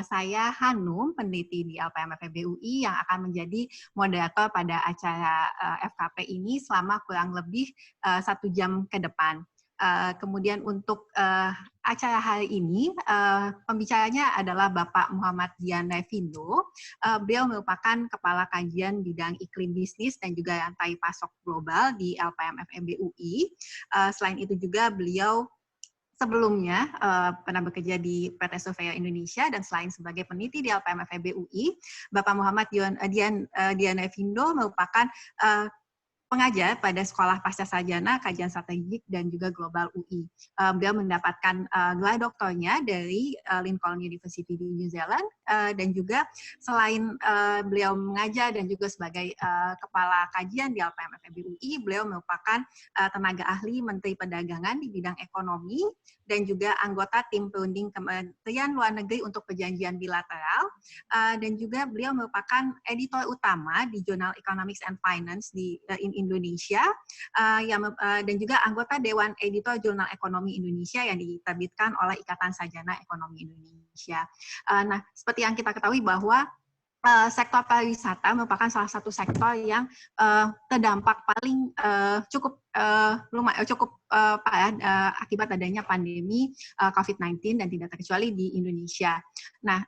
Saya Hanum, peneliti di LPM FEB UI yang akan menjadi moderator pada acara FKP ini selama kurang lebih 1 jam ke depan. Kemudian untuk acara hari ini, pembicaranya adalah Bapak Muhammad Dian Revindo. Beliau merupakan Kepala Kajian Bidang Iklim Bisnis dan juga Rantai Pasok Global di LPM FEB UI. Selain itu juga beliau sebelumnya pernah bekerja di PT Surveyor Indonesia dan selain sebagai peneliti di LPM FEB UI, Bapak Muhammad Dian Revindo merupakan pengajar pada Sekolah Pascasarjana Kajian Strategik dan juga Global UI. Beliau mendapatkan gelar doktornya dari Lincoln University di New Zealand dan juga selain beliau mengajar dan juga sebagai kepala kajian di LPM FEB UI, beliau merupakan tenaga ahli Menteri Perdagangan di bidang ekonomi dan juga anggota tim perunding Kementerian Luar Negeri untuk perjanjian bilateral dan juga beliau merupakan editor utama di Jurnal Economics and Finance di Indonesia dan juga anggota Dewan Editor Jurnal Ekonomi Indonesia yang diterbitkan oleh Ikatan Sarjana Ekonomi Indonesia. Nah, seperti yang kita ketahui bahwa sektor pariwisata merupakan salah satu sektor yang terdampak paling cukup parah akibat adanya pandemi COVID-19 dan tidak terkecuali di Indonesia. Nah,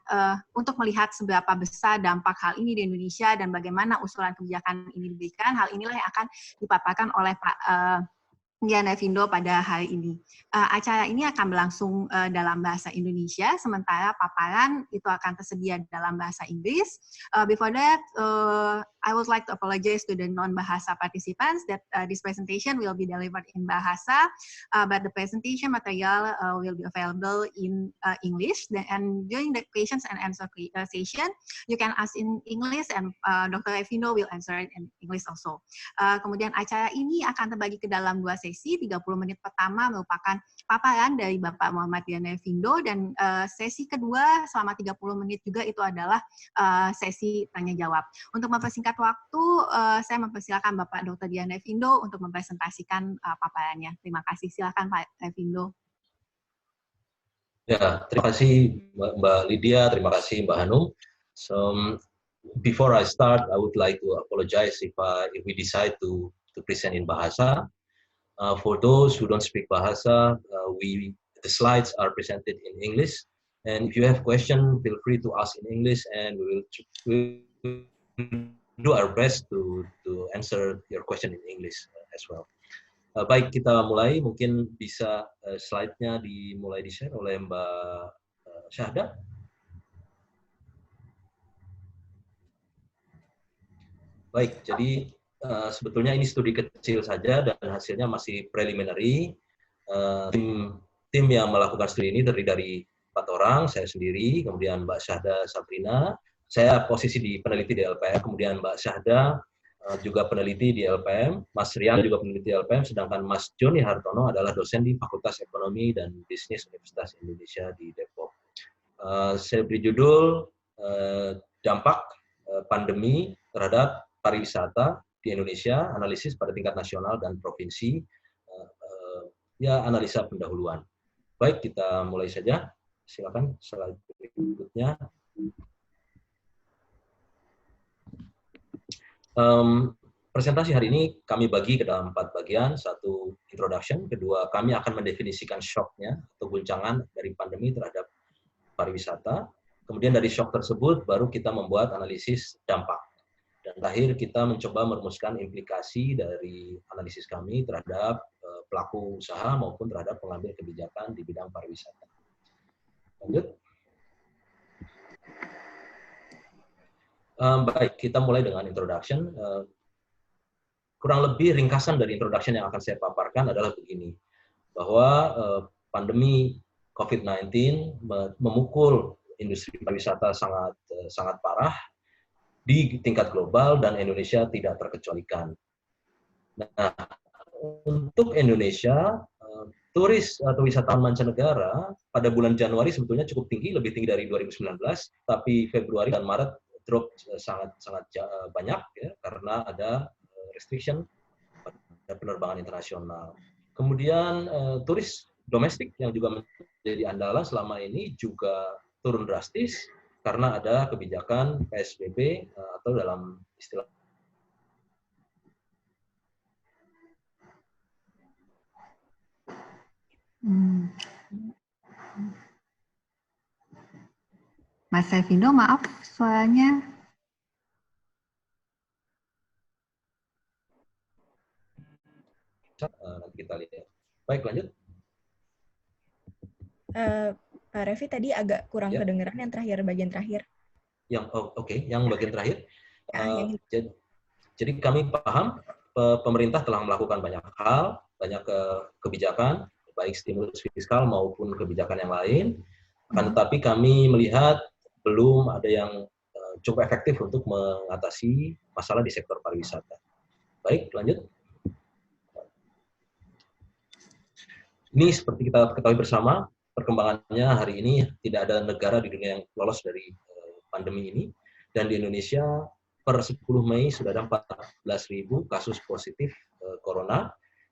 untuk melihat seberapa besar dampak hal ini di Indonesia dan bagaimana usulan kebijakan ini diberikan, hal inilah yang akan dipaparkan oleh Pak Dian Revindo pada hari ini. Acara ini akan berlangsung dalam bahasa Indonesia, sementara paparan itu akan tersedia dalam bahasa Inggris. Before that, I would like to apologize to the non-bahasa participants that this presentation will be delivered in bahasa, but the presentation material will be available in English. And during the questions and answer session, you can ask in English and Dr. Revindo will answer it in English also. Kemudian acara ini akan terbagi ke dalam 2 sesi. 30 menit pertama merupakan paparan dari Bapak Muhammad Dian Revindo dan sesi kedua selama 30 menit juga itu adalah sesi tanya jawab. Untuk mempersingkat waktu, saya mempersilakan Bapak Dr. Dian Revindo untuk mempresentasikan paparannya. Terima kasih. Silakan Pak Revindo. Ya, terima kasih Mbak Lydia, terima kasih Mbak Hanum. So, before I start, I would like to apologize if we decide to present in bahasa. For those who don't speak bahasa, the slides are presented in English. And if you have question, feel free to ask in English, and we will do our best to answer your question in English as well. Baik, kita mulai. Mungkin bisa slide-nya dimulai di-share oleh Mbak Syahda. Baik, jadi sebetulnya ini studi kecil saja dan hasilnya masih preliminary. Tim yang melakukan studi ini terdiri dari 4 orang, saya sendiri, kemudian Mbak Syahda Sabrina, saya posisi di peneliti di LPM, kemudian Mbak Syahda juga peneliti di LPM, Mas Rian juga peneliti di LPM, sedangkan Mas Joni Hartono adalah dosen di Fakultas Ekonomi dan Bisnis Universitas Indonesia di Depok. Saya beri judul dampak pandemi terhadap pariwisata di Indonesia, analisis pada tingkat nasional dan provinsi, ya analisa pendahuluan. Baik, kita mulai saja. Silakan slide berikutnya. Presentasi hari ini kami bagi ke dalam 4 bagian. 1, introduction. Kedua, kami akan mendefinisikan shock-nya atau guncangan dari pandemi terhadap pariwisata. Kemudian dari shock tersebut baru kita membuat analisis dampak. Dan terakhir kita mencoba merumuskan implikasi dari analisis kami terhadap pelaku usaha maupun terhadap pengambil kebijakan di bidang pariwisata. Lanjut. Baik, kita mulai dengan introduction. Kurang lebih ringkasan dari introduction yang akan saya paparkan adalah begini, bahwa pandemi COVID-19 memukul industri pariwisata sangat parah di tingkat global dan Indonesia tidak terkecualikan. Nah, untuk Indonesia, turis atau wisatawan mancanegara pada bulan Januari sebetulnya cukup tinggi, lebih tinggi dari 2019, tapi Februari dan Maret drop sangat banyak ya, karena ada restriction pada penerbangan internasional. Kemudian turis domestik yang juga menjadi andalan selama ini juga turun drastis. karena ada kebijakan PSBB atau dalam istilah Mas Selvino, maaf suaranya. nanti kita lihat. Baik, lanjut. Pak Revi tadi agak kurang Ya. kedengeran yang terakhir, bagian terakhir. Yang yang bagian terakhir. Yang... Jadi kami paham pemerintah telah melakukan banyak hal, banyak kebijakan, baik stimulus fiskal maupun kebijakan yang lain. Akan tetapi kami melihat belum ada yang cukup efektif untuk mengatasi masalah di sektor pariwisata. Baik, lanjut. Ini seperti kita ketahui bersama, perkembangannya hari ini tidak ada negara di dunia yang lolos dari pandemi ini. Dan di Indonesia per 10 Mei sudah ada 14.000 kasus positif corona.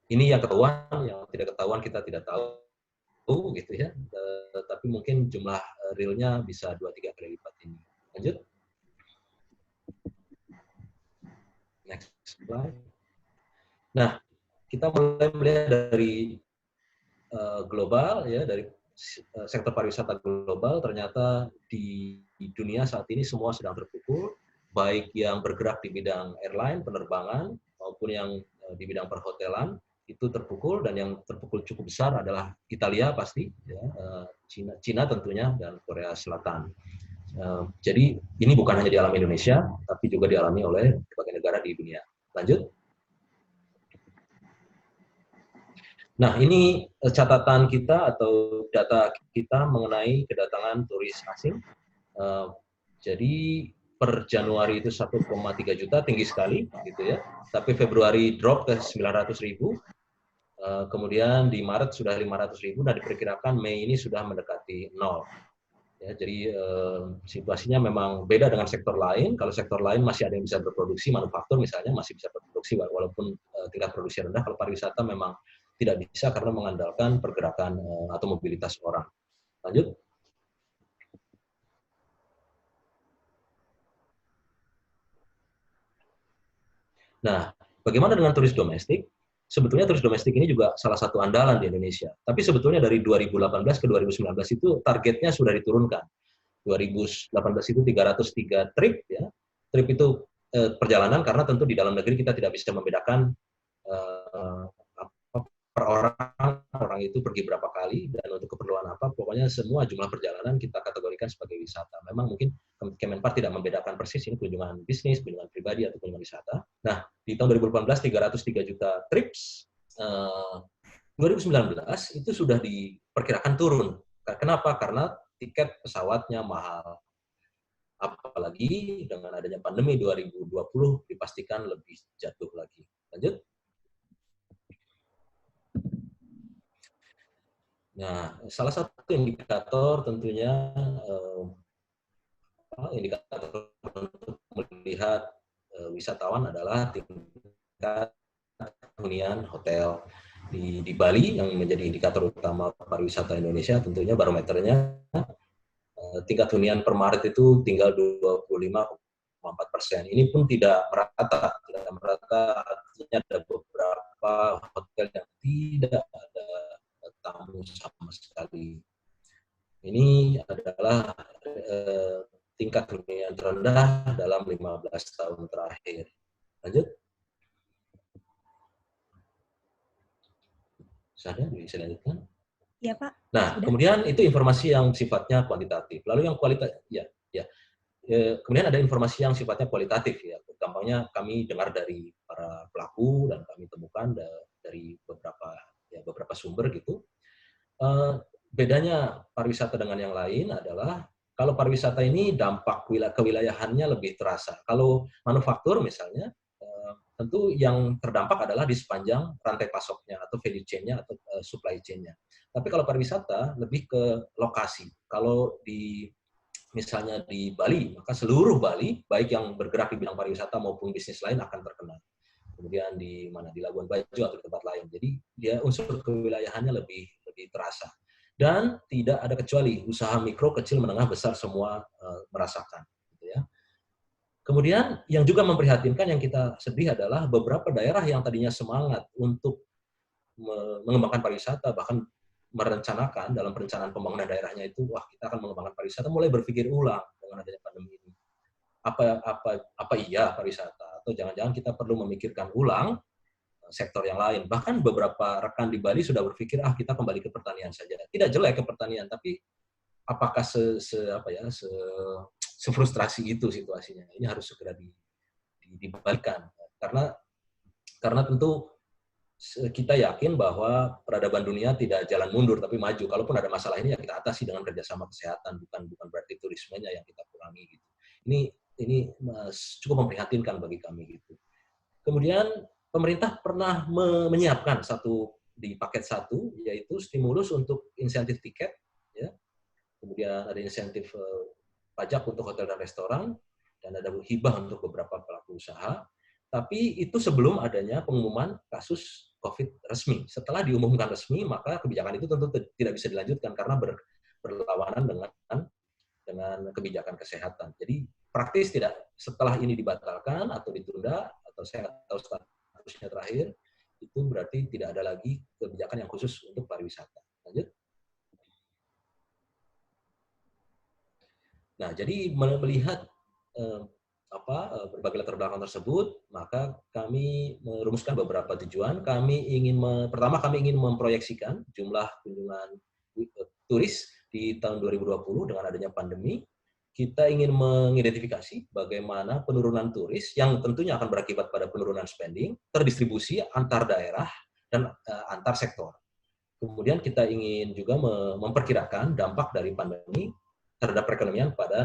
Ini yang ketahuan, yang tidak ketahuan kita tidak tahu, gitu ya. Tapi mungkin jumlah realnya bisa 2-3 kali lipat ini. Lanjut. Next slide. Nah, kita mulai melihat dari global, ya, dari sektor pariwisata global. Ternyata di dunia saat ini semua sedang terpukul, baik yang bergerak di bidang airline, penerbangan, maupun yang di bidang perhotelan, itu terpukul. Dan yang terpukul cukup besar adalah Italia pasti, ya, Cina tentunya, dan Korea Selatan. Jadi ini bukan hanya dialami Indonesia, tapi juga dialami oleh berbagai negara di dunia. Lanjut. Nah, ini catatan kita atau data kita mengenai kedatangan turis asing. Jadi per Januari itu 1,3 juta, tinggi sekali, gitu ya. Tapi Februari drop ke 900.000. Kemudian di Maret sudah 500.000. Nah, diperkirakan Mei ini sudah mendekati 0. Ya, jadi situasinya memang beda dengan sektor lain. Kalau sektor lain masih ada yang bisa berproduksi, manufaktur misalnya masih bisa berproduksi walaupun tingkat produksi rendah. Kalau pariwisata memang tidak bisa karena mengandalkan pergerakan atau mobilitas orang. Lanjut. Nah, bagaimana dengan turis domestik? Sebetulnya turis domestik ini juga salah satu andalan di Indonesia. Tapi sebetulnya dari 2018 ke 2019 itu targetnya sudah diturunkan. 2018 itu 303 trip, ya. Trip itu perjalanan, karena tentu di dalam negeri kita tidak bisa membedakan per orang itu pergi berapa kali dan untuk keperluan apa. Pokoknya semua jumlah perjalanan kita kategorikan sebagai wisata. Memang mungkin Kemenpar tidak membedakan persis ini kunjungan bisnis, kunjungan pribadi, atau kunjungan wisata. Nah, di tahun 2018 303 juta trips. 2019 itu sudah diperkirakan turun. Kenapa? Karena tiket pesawatnya mahal. Apalagi dengan adanya pandemi 2020 dipastikan lebih jatuh lagi. Lanjut. Nah, salah satu indikator tentunya indikator untuk melihat wisatawan adalah tingkat hunian hotel di Bali, yang menjadi indikator utama pariwisata Indonesia. Tentunya barometernya tingkat hunian per Maret itu tinggal 25,4%. Ini pun tidak merata, artinya ada beberapa hotel yang tidak ada tamu sama sekali. Ini adalah tingkat hunian terendah dalam 15 tahun terakhir. Lanjut. Bisa lanjutkan? Iya, Pak. Nah, sudah. Kemudian itu informasi yang sifatnya kuantitatif. Lalu yang kualitatif, kemudian ada informasi yang sifatnya kualitatif, ya. Gampangnya kami dengar dari para pelaku dan kami temukan dari beberapa sumber gitu. Bedanya pariwisata dengan yang lain adalah kalau pariwisata ini dampak kewilayahannya lebih terasa. Kalau manufaktur misalnya, tentu yang terdampak adalah di sepanjang rantai pasoknya atau value chain-nya atau supply chain-nya. Tapi kalau pariwisata lebih ke lokasi. Kalau misalnya di Bali, maka seluruh Bali, baik yang bergerak di bidang pariwisata maupun bisnis lain akan terkena. Kemudian di Labuan Bajo atau di tempat lain. Jadi dia unsur kewilayahannya lebih terasa. dan tidak ada kecuali usaha mikro, kecil, menengah, besar semua merasakan. Gitu ya. Kemudian yang juga memprihatinkan yang kita sedih adalah beberapa daerah yang tadinya semangat untuk mengembangkan pariwisata, bahkan merencanakan dalam perencanaan pembangunan daerahnya itu, wah kita akan mengembangkan pariwisata, mulai berpikir ulang dengan adanya pandemi ini. Apa iya pariwisata? Atau jangan-jangan kita perlu memikirkan ulang sektor yang lain. Bahkan beberapa rekan di Bali sudah berpikir, kita kembali ke pertanian saja. Tidak jelek ke pertanian, tapi apakah sefrustrasi itu situasinya? Ini harus segera dibalikan. Karena tentu kita yakin bahwa peradaban dunia tidak jalan mundur tapi maju. Kalaupun ada masalah ini ya kita atasi dengan kerjasama kesehatan, bukan berarti turismenya yang kita kurangi gitu. Ini cukup memprihatinkan bagi kami gitu. Kemudian pemerintah pernah menyiapkan di paket 1 yaitu stimulus untuk insentif tiket, ya. Kemudian ada insentif pajak untuk hotel dan restoran, dan ada hibah untuk beberapa pelaku usaha. Tapi itu sebelum adanya pengumuman kasus COVID resmi. Setelah diumumkan resmi, maka kebijakan itu tentu tidak bisa dilanjutkan karena berlawanan dengan kebijakan kesehatan. Jadi praktis tidak, setelah ini dibatalkan atau ditunda, atau saya tahu statusnya terakhir, itu berarti tidak ada lagi kebijakan yang khusus untuk pariwisata. Lanjut. Nah, jadi melihat berbagai latar belakang tersebut, maka kami merumuskan beberapa tujuan. Pertama kami ingin memproyeksikan jumlah kunjungan turis di tahun 2020 dengan adanya pandemi. Kita ingin mengidentifikasi bagaimana penurunan turis yang tentunya akan berakibat pada penurunan spending, terdistribusi antar daerah dan antar sektor. Kemudian kita ingin juga memperkirakan dampak dari pandemi terhadap perekonomian pada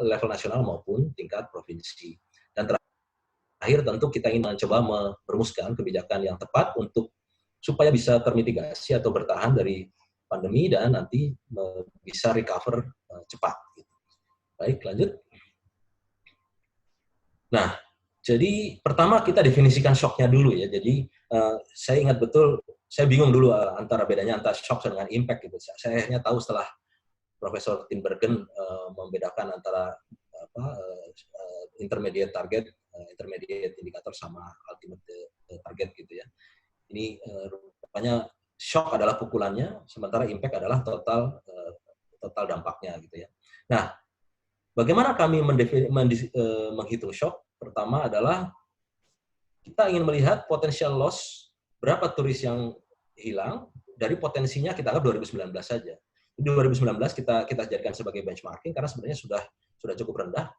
level nasional maupun tingkat provinsi. Dan terakhir tentu kita ingin mencoba merumuskan kebijakan yang tepat supaya bisa termitigasi atau bertahan dari pandemi dan nanti bisa recover cepat. Baik, lanjut. Nah, jadi pertama kita definisikan shock-nya dulu ya. Jadi saya ingat betul, saya bingung dulu bedanya antara shock dengan impact gitu. Saya hanya tahu setelah Profesor Tinbergen membedakan antara intermediate target, intermediate indikator sama ultimate target gitu ya. Ini rupanya shock adalah pukulannya, sementara impact adalah total dampaknya gitu ya. Nah, bagaimana kami menghitung shock? Pertama adalah kita ingin melihat potential loss, berapa turis yang hilang, dari potensinya kita anggap 2019 saja. 2019 kita jadikan sebagai benchmarking karena sebenarnya sudah cukup rendah.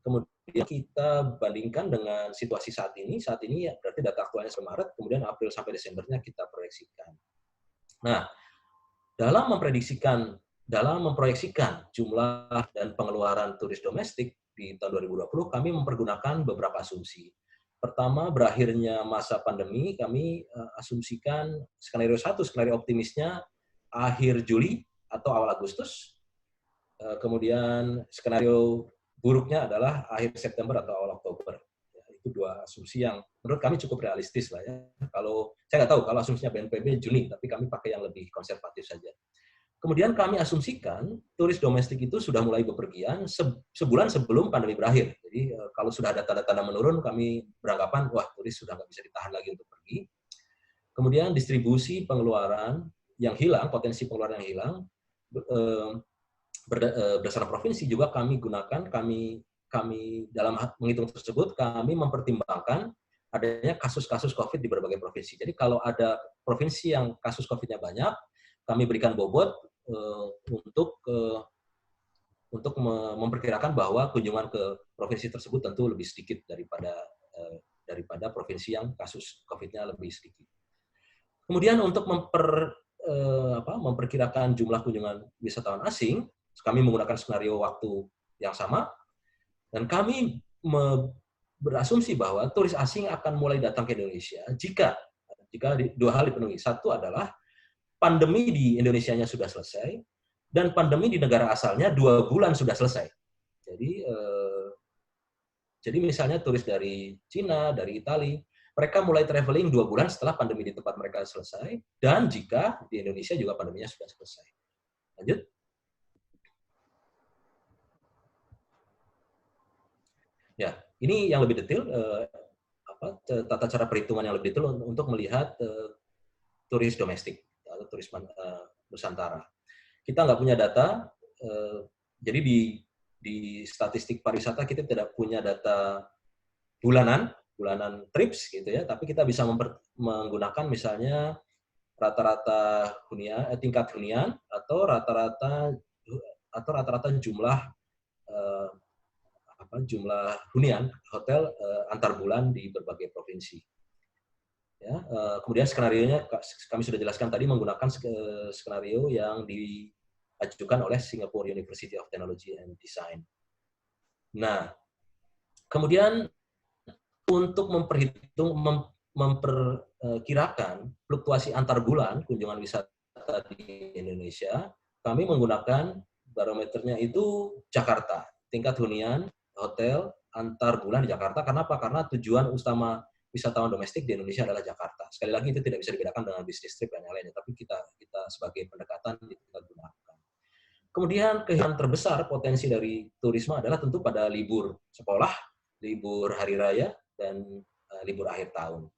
Kemudian kita bandingkan dengan situasi saat ini ya berarti data aktualnya sampai Maret, kemudian April sampai Desembernya kita proyeksikan. Nah, dalam memproyeksikan jumlah dan pengeluaran turis domestik di tahun 2020, kami mempergunakan beberapa asumsi. Pertama, berakhirnya masa pandemi, kami asumsikan skenario 1, skenario optimisnya akhir Juli atau awal Agustus. Kemudian skenario buruknya adalah akhir September atau awal Oktober. Ya, itu dua asumsi yang menurut kami cukup realistis lah ya. Kalau saya nggak tahu kalau asumsinya BNPB Juni, tapi kami pakai yang lebih konservatif saja. Kemudian kami asumsikan turis domestik itu sudah mulai bepergian sebulan sebelum pandemi berakhir. Jadi kalau sudah ada tanda-tanda menurun, kami beranggapan wah turis sudah nggak bisa ditahan lagi untuk pergi. Kemudian distribusi pengeluaran yang hilang, potensi pengeluaran yang hilang, berdasarkan provinsi juga kami gunakan, kami dalam menghitung tersebut, kami mempertimbangkan adanya kasus-kasus COVID di berbagai provinsi. Jadi kalau ada provinsi yang kasus COVID-nya banyak, kami berikan bobot untuk memperkirakan bahwa kunjungan ke provinsi tersebut tentu lebih sedikit daripada provinsi yang kasus COVID-nya lebih sedikit. Kemudian untuk memperkirakan jumlah kunjungan wisatawan asing, kami menggunakan skenario waktu yang sama, dan kami berasumsi bahwa turis asing akan mulai datang ke Indonesia jika dua hal dipenuhi. Satu adalah pandemi di Indonesianya sudah selesai, dan pandemi di negara asalnya 2 bulan sudah selesai. Jadi misalnya turis dari Cina, dari Italia, mereka mulai traveling 2 bulan setelah pandemi di tempat mereka selesai, dan jika di Indonesia juga pandeminya sudah selesai. Lanjut. Ya, ini yang lebih detail, tata cara perhitungan yang lebih detail untuk melihat turis domestik atau turis Nusantara. Kita nggak punya data, jadi di statistik pariwisata kita tidak punya data bulanan trips gitu ya, tapi kita bisa menggunakan misalnya rata-rata tingkat hunian atau rata-rata jumlah jumlah hunian hotel antar bulan di berbagai provinsi. Ya, kemudian skenarionya kami sudah jelaskan tadi menggunakan skenario yang diajukan oleh Singapore University of Technology and Design. Nah, kemudian untuk memperkirakan fluktuasi antar bulan kunjungan wisata di Indonesia, kami menggunakan barometernya itu Jakarta, tingkat hunian hotel antar bulan di Jakarta. Kenapa? Karena tujuan utama wisatawan domestik di Indonesia adalah Jakarta. Sekali lagi itu tidak bisa dibedakan dengan bisnis trip dan yang lainnya, tapi kita sebagai pendekatan kita gunakan. Kemudian kehilangan terbesar potensi dari turisme adalah tentu pada libur sekolah, libur hari raya, dan libur akhir tahun.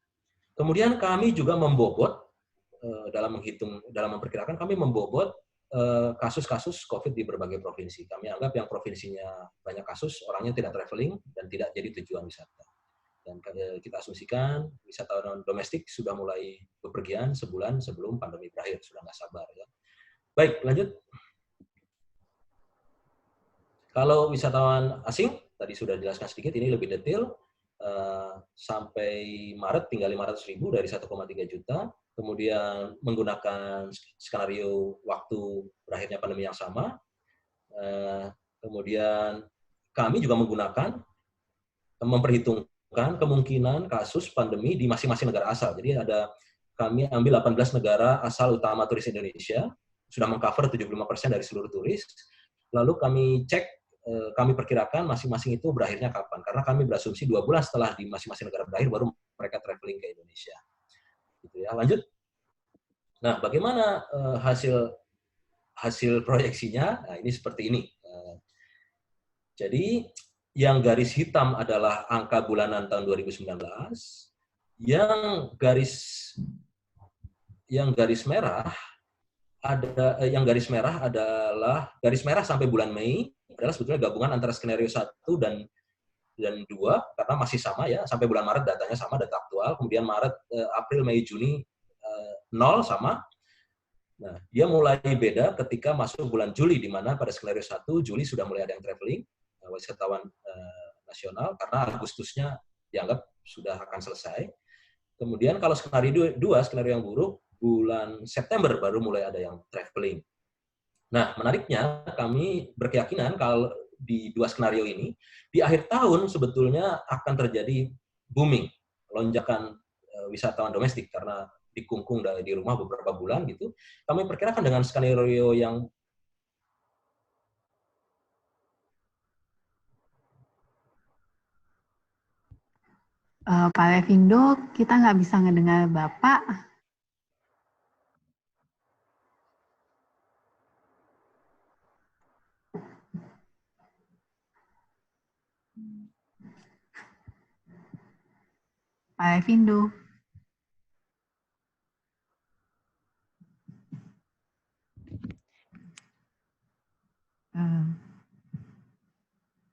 Kemudian kami juga membobot dalam memperkirakan kami membobot kasus-kasus COVID di berbagai provinsi. Kami anggap yang provinsinya banyak kasus, orangnya tidak traveling dan tidak jadi tujuan wisata. Dan kita asumsikan wisatawan domestik sudah mulai bepergian sebulan sebelum pandemi berakhir, sudah nggak sabar ya. Baik, lanjut. Kalau wisatawan asing, tadi sudah dijelaskan sedikit, ini lebih detail. Sampai Maret tinggal 500.000 dari 1,3 juta. Kemudian menggunakan skenario waktu berakhirnya pandemi yang sama. Kemudian kami juga memperhitungkan kemungkinan kasus pandemi di masing-masing negara asal. Jadi kami ambil 18 negara asal utama turis Indonesia, sudah mengcover 75% dari seluruh turis. Lalu kami perkirakan masing-masing itu berakhirnya kapan. Karena kami berasumsi 2 bulan setelah di masing-masing negara berakhir, baru mereka traveling ke Indonesia. Gitu ya. Lanjut. Nah, bagaimana hasil proyeksinya? Nah, ini seperti ini. Jadi, yang garis hitam adalah angka bulanan tahun 2019. Yang garis merah adalah garis merah sampai bulan Mei adalah sebetulnya gabungan antara skenario 1 dan 2 karena masih sama ya, sampai bulan Maret datanya sama, data aktual. Kemudian Maret, April, Mei, Juni 0 sama. Nah, dia mulai beda ketika masuk bulan Juli, di mana pada skenario 1 Juli sudah mulai ada yang traveling wisatawan nasional karena Agustusnya dianggap sudah akan selesai. Kemudian kalau skenario 2, skenario yang buruk, bulan September baru mulai ada yang traveling. Nah, menariknya kami berkeyakinan kalau di 2 skenario ini, di akhir tahun sebetulnya akan terjadi booming, lonjakan wisatawan domestik karena dikungkung di rumah beberapa bulan gitu. Kami perkirakan dengan skenario yang Pak Levindo, kita nggak bisa ngedengar Bapak. Pak Levindo.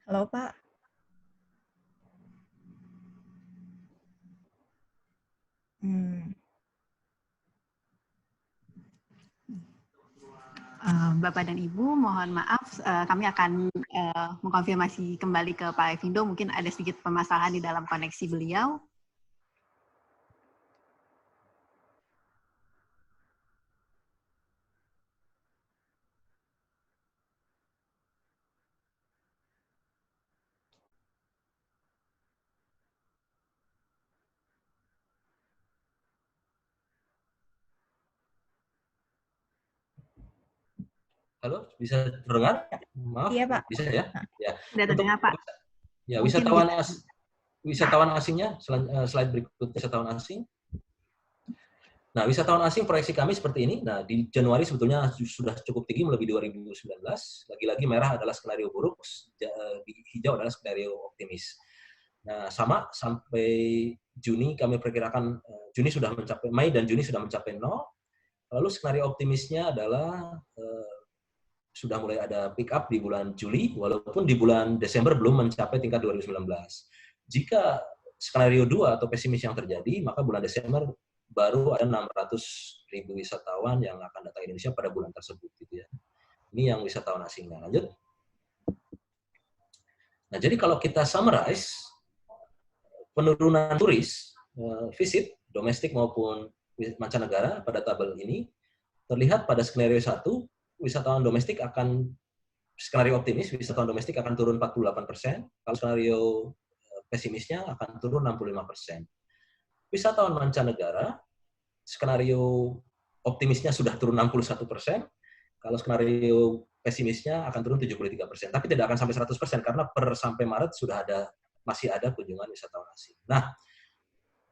Halo, Pak. Bapak dan Ibu, mohon maaf, kami akan mengkonfirmasi kembali ke Pak Levindo. Mungkin ada sedikit permasalahan di dalam koneksi beliau. Halo, bisa terdengar? Maaf, Iya, Pak. bisa ya? Ya. Sudah terdengar, Pak. Ya, wisatawan asingnya, slide berikut wisatawan asing. Nah, wisatawan asing proyeksi kami seperti ini. Nah, di Januari sebetulnya sudah cukup tinggi melebihi 2019. Lagi-lagi merah adalah skenario buruk, hijau adalah skenario optimis. Nah, sama sampai Juni kami perkirakan Juni sudah mencapai, Mei dan Juni sudah mencapai 0. Lalu skenario optimisnya adalah sudah mulai ada pick up di bulan Juli, walaupun di bulan Desember belum mencapai tingkat 2019. Jika skenario 2 atau pesimis yang terjadi, maka bulan Desember baru ada 600.000 wisatawan yang akan datang ke Indonesia pada bulan tersebut, gitu ya. Ini yang wisatawan asingnya. Lanjut. Nah, jadi kalau kita summarize, penurunan turis visit domestik maupun mancanegara pada tabel ini terlihat pada skenario 1, wisatawan domestik akan, skenario optimis, wisatawan domestik akan turun 48%, kalau skenario pesimisnya akan turun 65%. Wisatawan mancanegara, skenario optimisnya sudah turun 61%, kalau skenario pesimisnya akan turun 73%. Tapi tidak akan sampai 100% karena sampai Maret masih ada kunjungan wisatawan asing. Nah,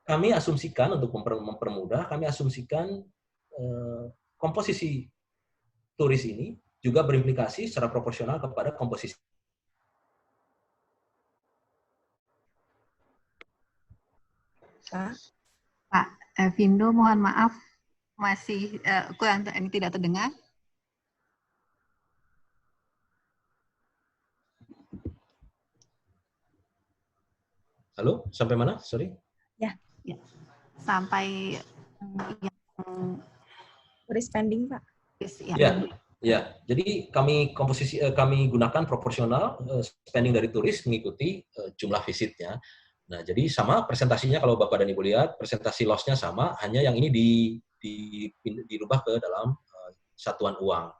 kami asumsikan untuk mempermudah, kami asumsikan komposisi turis ini juga berimplikasi secara proporsional kepada komposisi. Pak Vindo, mohon maaf, masih kurang ini tidak terdengar. Halo, sampai mana? Sorry. Ya. Sampai yang Turis spending, Pak. Ya. Jadi kami gunakan proporsional spending dari turis mengikuti jumlah visitnya. Nah, jadi sama presentasinya kalau Bapak dan Ibu lihat, presentasi loss-nya sama, hanya yang ini dirubah ke dalam satuan uang.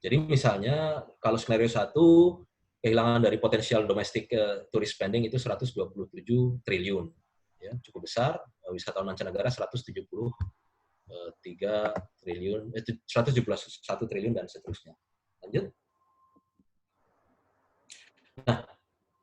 Jadi misalnya kalau skenario 1, kehilangan dari potensial domestik turis spending itu 127 triliun. Ya, cukup besar, wisatawan mancanegara 171 triliun dan seterusnya. Lanjut. Nah,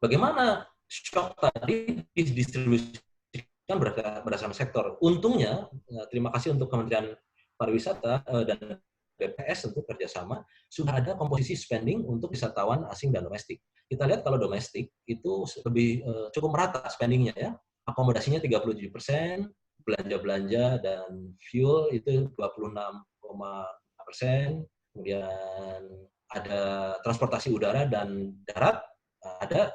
bagaimana shock tadi didistribusikan berdasarkan sektor? Untungnya, terima kasih untuk Kementerian Pariwisata dan BPS untuk kerjasama, sudah ada komposisi spending untuk wisatawan asing dan domestik. Kita lihat kalau domestik itu lebih cukup merata spendingnya ya, akomodasinya 37%, belanja-belanja dan fuel itu 26,5%, kemudian ada transportasi udara dan darat ada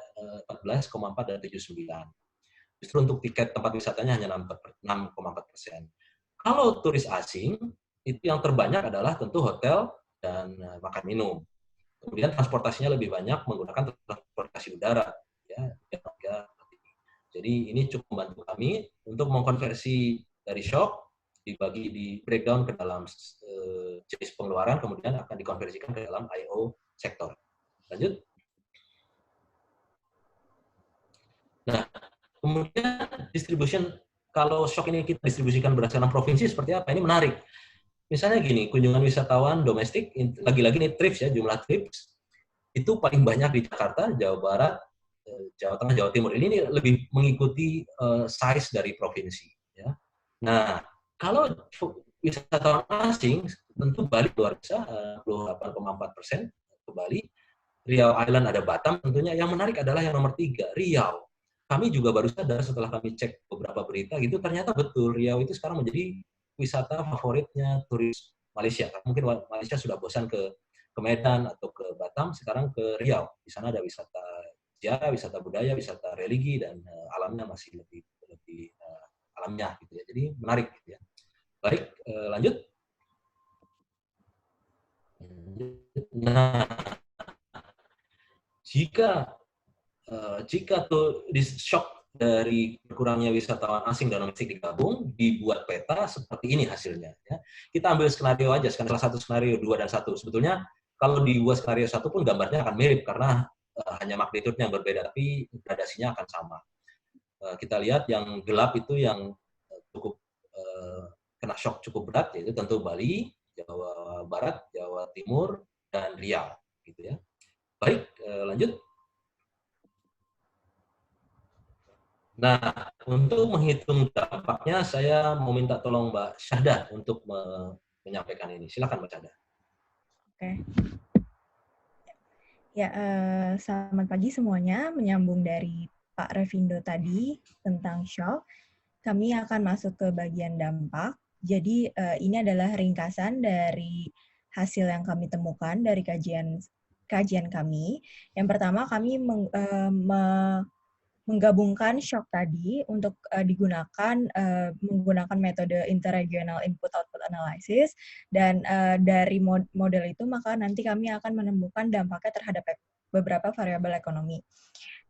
14,4 dan 79. Justru untuk tiket tempat wisatanya hanya 6,4%. Kalau turis asing, itu yang terbanyak adalah tentu hotel dan makan minum. Kemudian transportasinya lebih banyak menggunakan transportasi udara. Ya. Jadi ini cukup membantu kami untuk mengkonversi dari shock, dibagi di breakdown ke dalam jenis pengeluaran, kemudian akan dikonversikan ke dalam I/O sektor. Lanjut. Nah, kemudian distribution, kalau shock ini kita distribusikan berdasarkan provinsi seperti apa? Ini menarik. Misalnya gini, kunjungan wisatawan domestik, lagi-lagi ini trips ya, jumlah trips, itu paling banyak di Jakarta, Jawa Barat, Jawa Tengah, Jawa Timur. Ini lebih mengikuti size dari provinsi. Ya. Nah, kalau wisatawan asing, tentu Bali luar biasa, 28,4% ke Bali. Riau Island ada Batam tentunya. Yang menarik adalah yang nomor 3, Riau. Kami juga baru sadar setelah kami cek beberapa berita gitu, ternyata betul Riau itu sekarang menjadi wisata favoritnya turis Malaysia. Mungkin Malaysia sudah bosan ke Medan atau ke Batam, sekarang ke Riau. Di sana ada wisata sejarah, wisata budaya, wisata religi, dan alamnya masih lebih alamiah gitu ya. Jadi menarik gitu ya. Baik, lanjut. Nah, jika tuh di shock dari berkurangnya wisatawan asing dan domestik digabung, dibuat peta seperti ini hasilnya. Ya. Kita ambil skenario aja, salah satu skenario 2 dan 1. Sebetulnya kalau dibuat skenario 1 pun gambarnya akan mirip karena hanya magnitude-nya yang berbeda, tapi gradasinya akan sama. Kita lihat yang gelap itu yang cukup kena shock cukup berat, yaitu tentu Bali, Jawa Barat, Jawa Timur, dan Riau. Gitu ya. Baik, lanjut. Nah, untuk menghitung dampaknya, saya mau minta tolong Mbak Syahda untuk menyampaikan ini. Silakan Mbak Syahda. Oke. Ya, selamat pagi semuanya. Menyambung dari Pak Revindo tadi tentang shock, kami akan masuk ke bagian dampak. Jadi, ini adalah ringkasan dari hasil yang kami temukan dari kajian kami. Yang pertama, kami menggabungkan shock tadi untuk menggunakan metode interregional input-output analysis, dan dari model itu maka nanti kami akan menemukan dampaknya terhadap beberapa variabel ekonomi.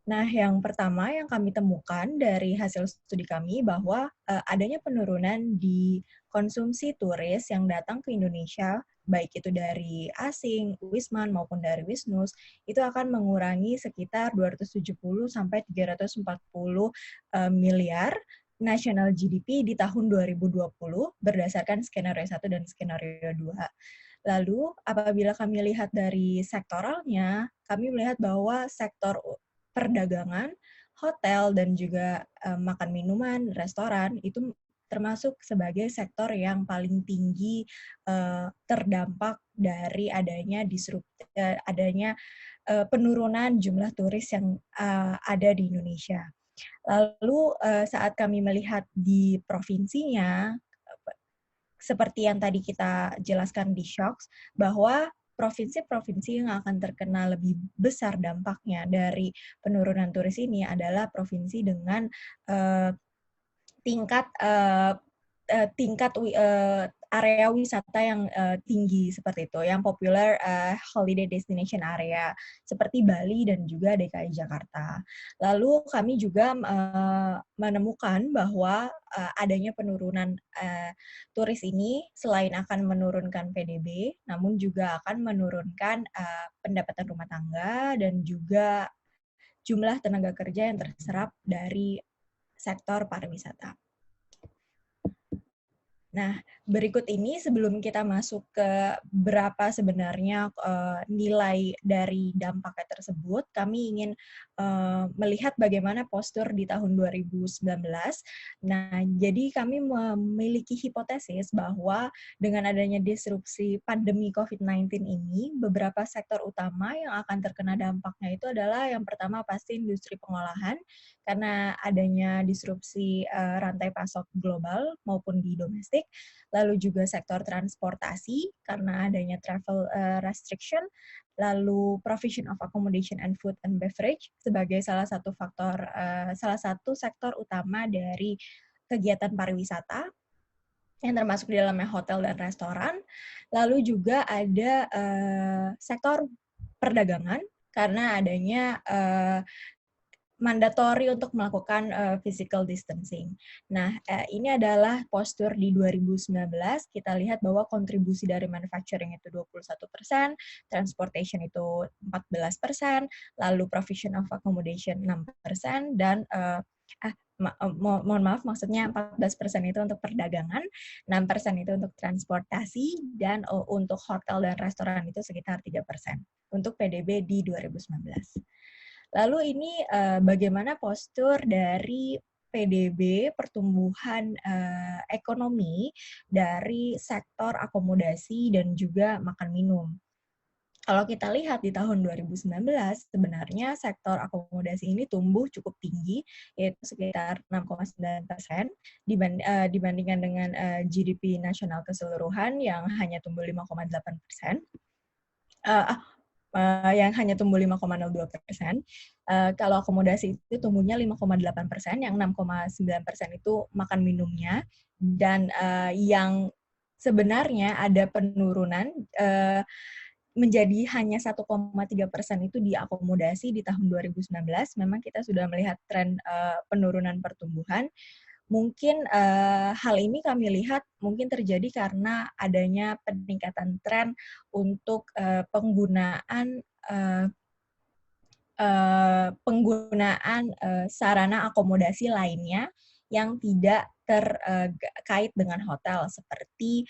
Nah, yang pertama yang kami temukan dari hasil studi kami bahwa adanya penurunan di konsumsi turis yang datang ke Indonesia, baik itu dari asing, Wisman maupun dari Wisnus, itu akan mengurangi sekitar 270 sampai 340 miliar national GDP di tahun 2020 berdasarkan skenario 1 dan skenario 2. Lalu, apabila kami lihat dari sektoralnya, kami melihat bahwa sektor perdagangan, hotel, dan juga makan minuman, restoran, itu termasuk sebagai sektor yang paling tinggi terdampak dari adanya penurunan jumlah turis yang ada di Indonesia. Lalu saat kami melihat di provinsinya, seperti yang tadi kita jelaskan di Shocks, bahwa provinsi-provinsi yang akan terkena lebih besar dampaknya dari penurunan turis ini adalah provinsi dengan tingkat area wisata yang tinggi seperti itu, yang popular holiday destination area seperti Bali dan juga DKI Jakarta. Lalu kami juga menemukan bahwa adanya penurunan turis ini selain akan menurunkan PDB, namun juga akan menurunkan pendapatan rumah tangga dan juga jumlah tenaga kerja yang terserap dari sektor pariwisata. Nah, berikut ini sebelum kita masuk ke berapa sebenarnya nilai dari dampaknya tersebut, kami ingin melihat bagaimana postur di tahun 2019. Nah, jadi kami memiliki hipotesis bahwa dengan adanya disrupsi pandemi COVID-19 ini, beberapa sektor utama yang akan terkena dampaknya itu adalah yang pertama pasti industri pengolahan, karena adanya disrupsi rantai pasok global maupun di domestik, lalu juga sektor transportasi karena adanya travel restriction, lalu provision of accommodation and food and beverage sebagai salah satu sektor utama dari kegiatan pariwisata yang termasuk di dalamnya hotel dan restoran, lalu juga ada sektor perdagangan karena adanya mandatori untuk melakukan physical distancing. Nah, ini adalah postur di 2019. Kita lihat bahwa kontribusi dari manufacturing itu 21%, transportation itu 14%, lalu provision of accommodation 6%, dan mohon maaf, maksudnya 14% itu untuk perdagangan, 6% itu untuk transportasi, dan untuk hotel dan restoran itu sekitar 3% untuk PDB di 2019. Lalu ini bagaimana postur dari PDB pertumbuhan ekonomi dari sektor akomodasi dan juga makan minum. Kalau kita lihat di tahun 2019, sebenarnya sektor akomodasi ini tumbuh cukup tinggi, yaitu sekitar 6,9%, dibandingkan dengan GDP nasional keseluruhan yang hanya tumbuh 5,8%. Yang hanya tumbuh 5,02%. Kalau akomodasi itu tumbuhnya 5,8%, yang 6,9% itu makan minumnya, dan yang sebenarnya ada penurunan menjadi hanya 1,3% itu di akomodasi di tahun 2019. Memang kita sudah melihat tren penurunan pertumbuhan. Mungkin hal ini kami lihat mungkin terjadi karena adanya peningkatan tren untuk penggunaan sarana akomodasi lainnya yang tidak terkait dengan hotel, seperti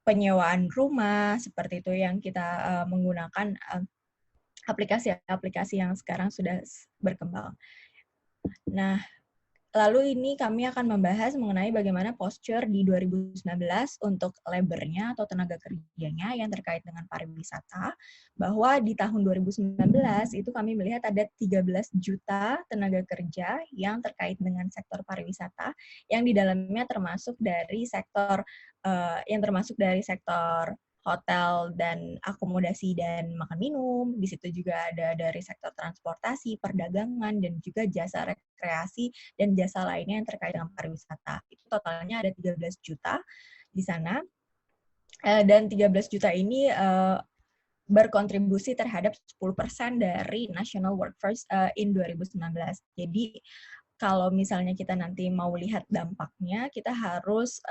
penyewaan rumah, seperti itu yang kita menggunakan aplikasi-aplikasi yang sekarang sudah berkembang. Nah, Lalu ini kami akan membahas mengenai bagaimana posture di 2019 untuk labor-nya atau tenaga kerjanya yang terkait dengan pariwisata, bahwa di tahun 2019 itu kami melihat ada 13 juta tenaga kerja yang terkait dengan sektor pariwisata, yang di dalamnya termasuk dari sektor hotel dan akomodasi dan makan minum. Di situ juga ada dari sektor transportasi, perdagangan, dan juga jasa rekreasi dan jasa lainnya yang terkait dengan pariwisata. Itu totalnya ada 13 juta di sana. Dan 13 juta ini berkontribusi terhadap 10% dari national workforce in 2019. Jadi kalau misalnya kita nanti mau lihat dampaknya, kita harus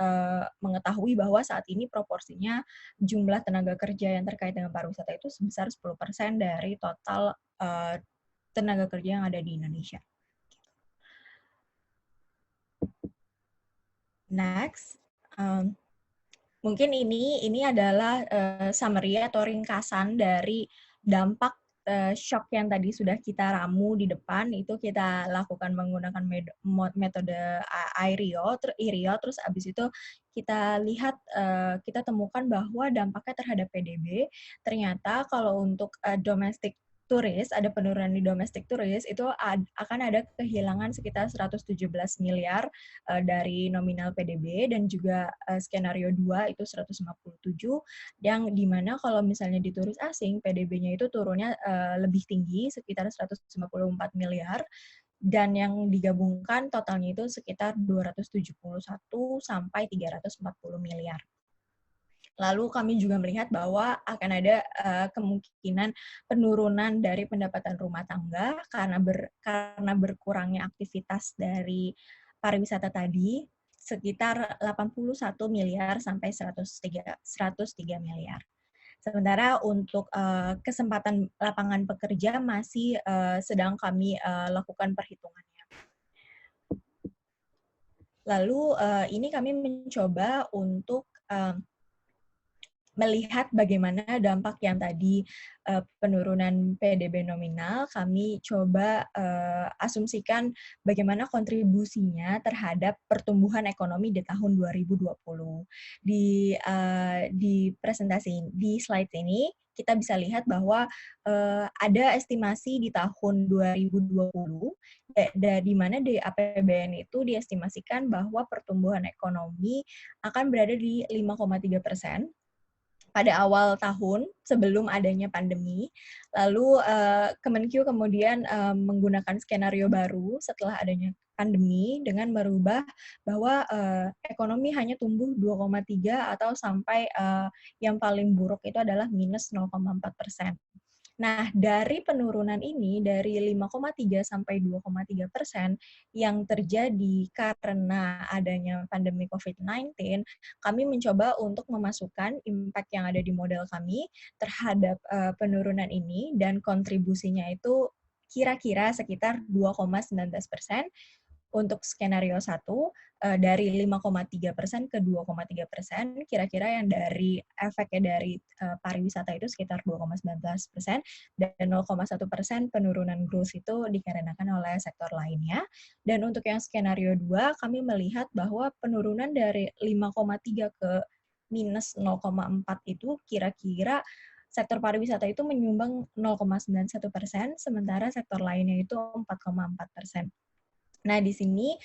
mengetahui bahwa saat ini proporsinya jumlah tenaga kerja yang terkait dengan pariwisata itu sebesar 10% dari total tenaga kerja yang ada di Indonesia. Next, mungkin ini adalah summary atau ringkasan dari dampak shock yang tadi sudah kita ramu di depan. Itu kita lakukan menggunakan metode IRIO, terus abis itu kita lihat, kita temukan bahwa dampaknya terhadap PDB, ternyata kalau untuk domestic turis, ada penurunan di domestic turis, itu akan ada kehilangan sekitar 117 miliar dari nominal PDB, dan juga skenario 2 itu 157, yang dimana kalau misalnya di turis asing, PDB-nya itu turunnya lebih tinggi, sekitar 154 miliar, dan yang digabungkan totalnya itu sekitar 271 sampai 340 miliar. Lalu kami juga melihat bahwa akan ada kemungkinan penurunan dari pendapatan rumah tangga karena berkurangnya aktivitas dari pariwisata tadi, sekitar 81 miliar sampai 103 miliar. Sementara untuk kesempatan lapangan pekerja masih sedang kami lakukan perhitungannya. Lalu ini kami mencoba untuk melihat bagaimana dampak yang tadi penurunan PDB nominal, kami coba asumsikan bagaimana kontribusinya terhadap pertumbuhan ekonomi di tahun 2020. Di presentasi, di slide ini, kita bisa lihat bahwa ada estimasi di tahun 2020, di mana di APBN itu diestimasikan bahwa pertumbuhan ekonomi akan berada di 5,3%. Pada awal tahun sebelum adanya pandemi. Lalu Kemenkyu kemudian menggunakan skenario baru setelah adanya pandemi dengan merubah bahwa ekonomi hanya tumbuh 2,3 atau sampai yang paling buruk itu adalah minus 0,4%. Nah, dari penurunan ini, dari 5,3 sampai 2,3% yang terjadi karena adanya pandemi COVID-19, kami mencoba untuk memasukkan impact yang ada di model kami terhadap penurunan ini, dan kontribusinya itu kira-kira sekitar 2,19%. Untuk skenario 1, dari 5,3% ke 2,3%, kira-kira yang dari efeknya dari pariwisata itu sekitar 2,19%, dan 0,1% penurunan growth itu dikarenakan oleh sektor lainnya. Dan untuk yang skenario 2, kami melihat bahwa penurunan dari 5,3 ke minus 0,4 itu kira-kira sektor pariwisata itu menyumbang 0,91%, sementara sektor lainnya itu 4,4%. Nah, di sini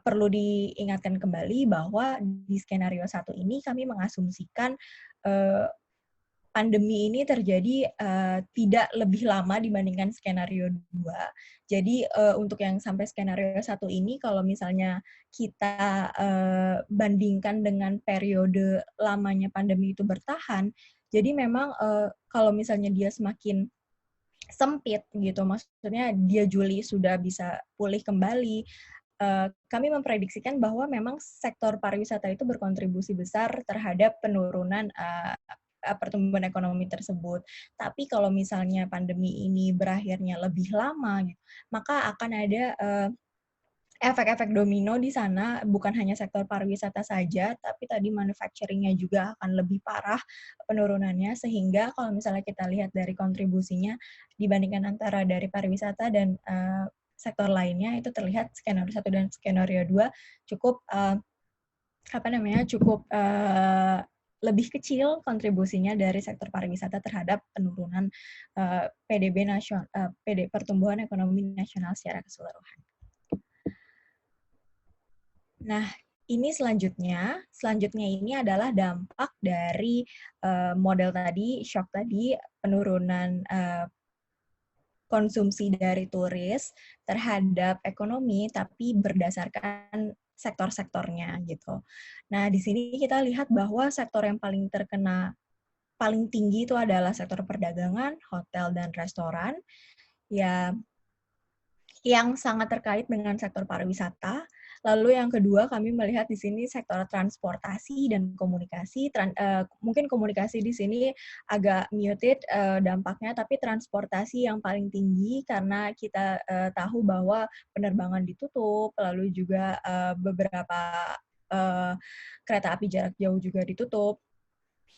perlu diingatkan kembali bahwa di skenario 1 ini kami mengasumsikan pandemi ini terjadi tidak lebih lama dibandingkan skenario 2. Jadi untuk yang sampai skenario 1 ini, kalau misalnya kita bandingkan dengan periode lamanya pandemi itu bertahan, jadi memang kalau misalnya dia semakin sempit gitu, maksudnya dia Juli sudah bisa pulih kembali, kami memprediksikan bahwa memang sektor pariwisata itu berkontribusi besar terhadap penurunan pertumbuhan ekonomi tersebut. Tapi kalau misalnya pandemi ini berakhirnya lebih lama, maka akan ada efek-efek domino di sana, bukan hanya sektor pariwisata saja, tapi tadi manufacturing-nya juga akan lebih parah penurunannya, sehingga kalau misalnya kita lihat dari kontribusinya dibandingkan antara dari pariwisata dan sektor lainnya itu terlihat skenario 1 dan skenario 2 cukup cukup lebih kecil kontribusinya dari sektor pariwisata terhadap penurunan pertumbuhan ekonomi nasional secara keseluruhan. Nah, ini selanjutnya ini adalah dampak dari model tadi, shock tadi, penurunan konsumsi dari turis terhadap ekonomi, tapi berdasarkan sektor-sektornya gitu. Nah, di sini kita lihat bahwa sektor yang paling tinggi itu adalah sektor perdagangan, hotel dan restoran, ya, yang sangat terkait dengan sektor pariwisata. Lalu yang kedua, kami melihat di sini sektor transportasi dan komunikasi. Mungkin komunikasi di sini agak muted dampaknya, tapi transportasi yang paling tinggi karena kita tahu bahwa penerbangan ditutup, lalu juga beberapa kereta api jarak jauh juga ditutup,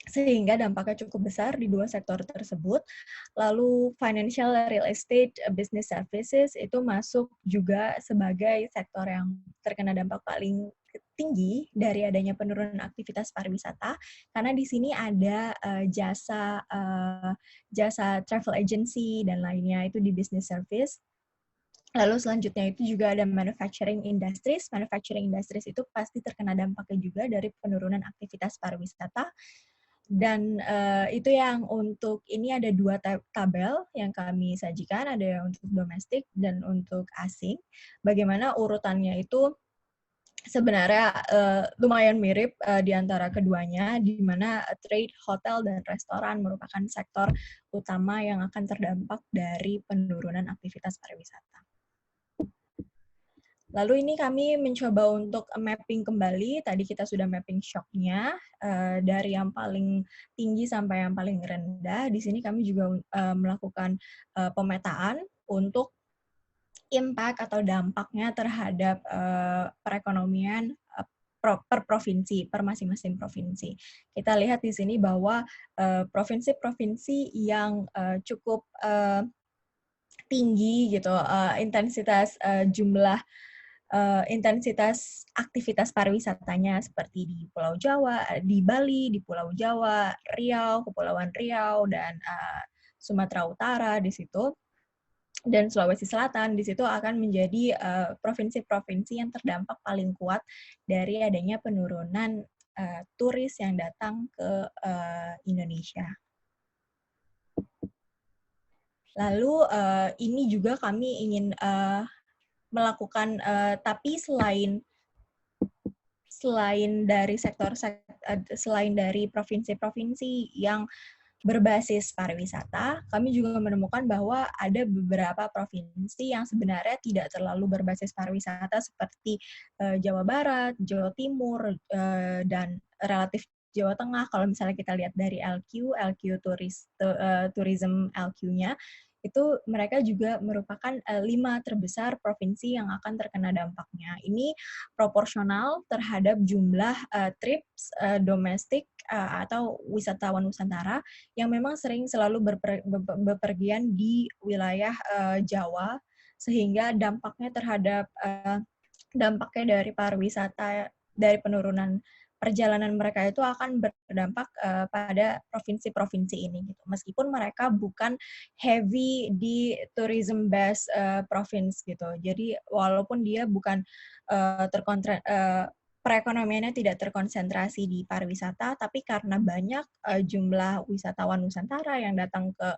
sehingga dampaknya cukup besar di dua sektor tersebut. Lalu financial, real estate, business services itu masuk juga sebagai sektor yang terkena dampak paling tinggi dari adanya penurunan aktivitas pariwisata, karena di sini ada jasa travel agency dan lainnya itu di business service. Lalu selanjutnya itu juga ada manufacturing industries. Manufacturing industries itu pasti terkena dampaknya juga dari penurunan aktivitas pariwisata. Dan itu yang untuk ini ada 2 tabel yang kami sajikan, ada yang untuk domestik dan untuk asing. Bagaimana urutannya itu sebenarnya lumayan mirip di antara keduanya, di mana trade, hotel, dan restoran merupakan sektor utama yang akan terdampak dari penurunan aktivitas pariwisata. Lalu ini kami mencoba untuk mapping kembali, tadi kita sudah mapping shock-nya, dari yang paling tinggi sampai yang paling rendah. Di sini kami juga melakukan pemetaan untuk impact atau dampaknya terhadap perekonomian per provinsi, per masing-masing provinsi. Kita lihat di sini bahwa provinsi-provinsi yang cukup tinggi gitu, intensitas intensitas aktivitas pariwisatanya seperti di Pulau Jawa, di Bali, di Pulau Jawa, Riau, Kepulauan Riau, dan Sumatera Utara di situ, dan Sulawesi Selatan di situ akan menjadi provinsi-provinsi yang terdampak paling kuat dari adanya penurunan turis yang datang ke Indonesia. Lalu ini juga kami ingin melakukan, tapi selain dari selain dari provinsi-provinsi yang berbasis pariwisata, kami juga menemukan bahwa ada beberapa provinsi yang sebenarnya tidak terlalu berbasis pariwisata seperti Jawa Barat, Jawa Timur, dan relatif Jawa Tengah. Kalau misalnya kita lihat dari LQ tourism LQ-nya, itu mereka juga merupakan 5 terbesar provinsi yang akan terkena dampaknya. Ini proporsional terhadap jumlah trips domestik atau wisatawan Nusantara yang memang selalu bepergian di wilayah Jawa, sehingga dampaknya terhadap dampaknya dari pariwisata, dari penurunan perjalanan mereka itu akan berdampak pada provinsi-provinsi ini gitu. Meskipun mereka bukan heavy di tourism based province gitu. Jadi walaupun dia bukan perekonomiannya tidak terkonsentrasi di pariwisata, tapi karena banyak jumlah wisatawan Nusantara yang datang ke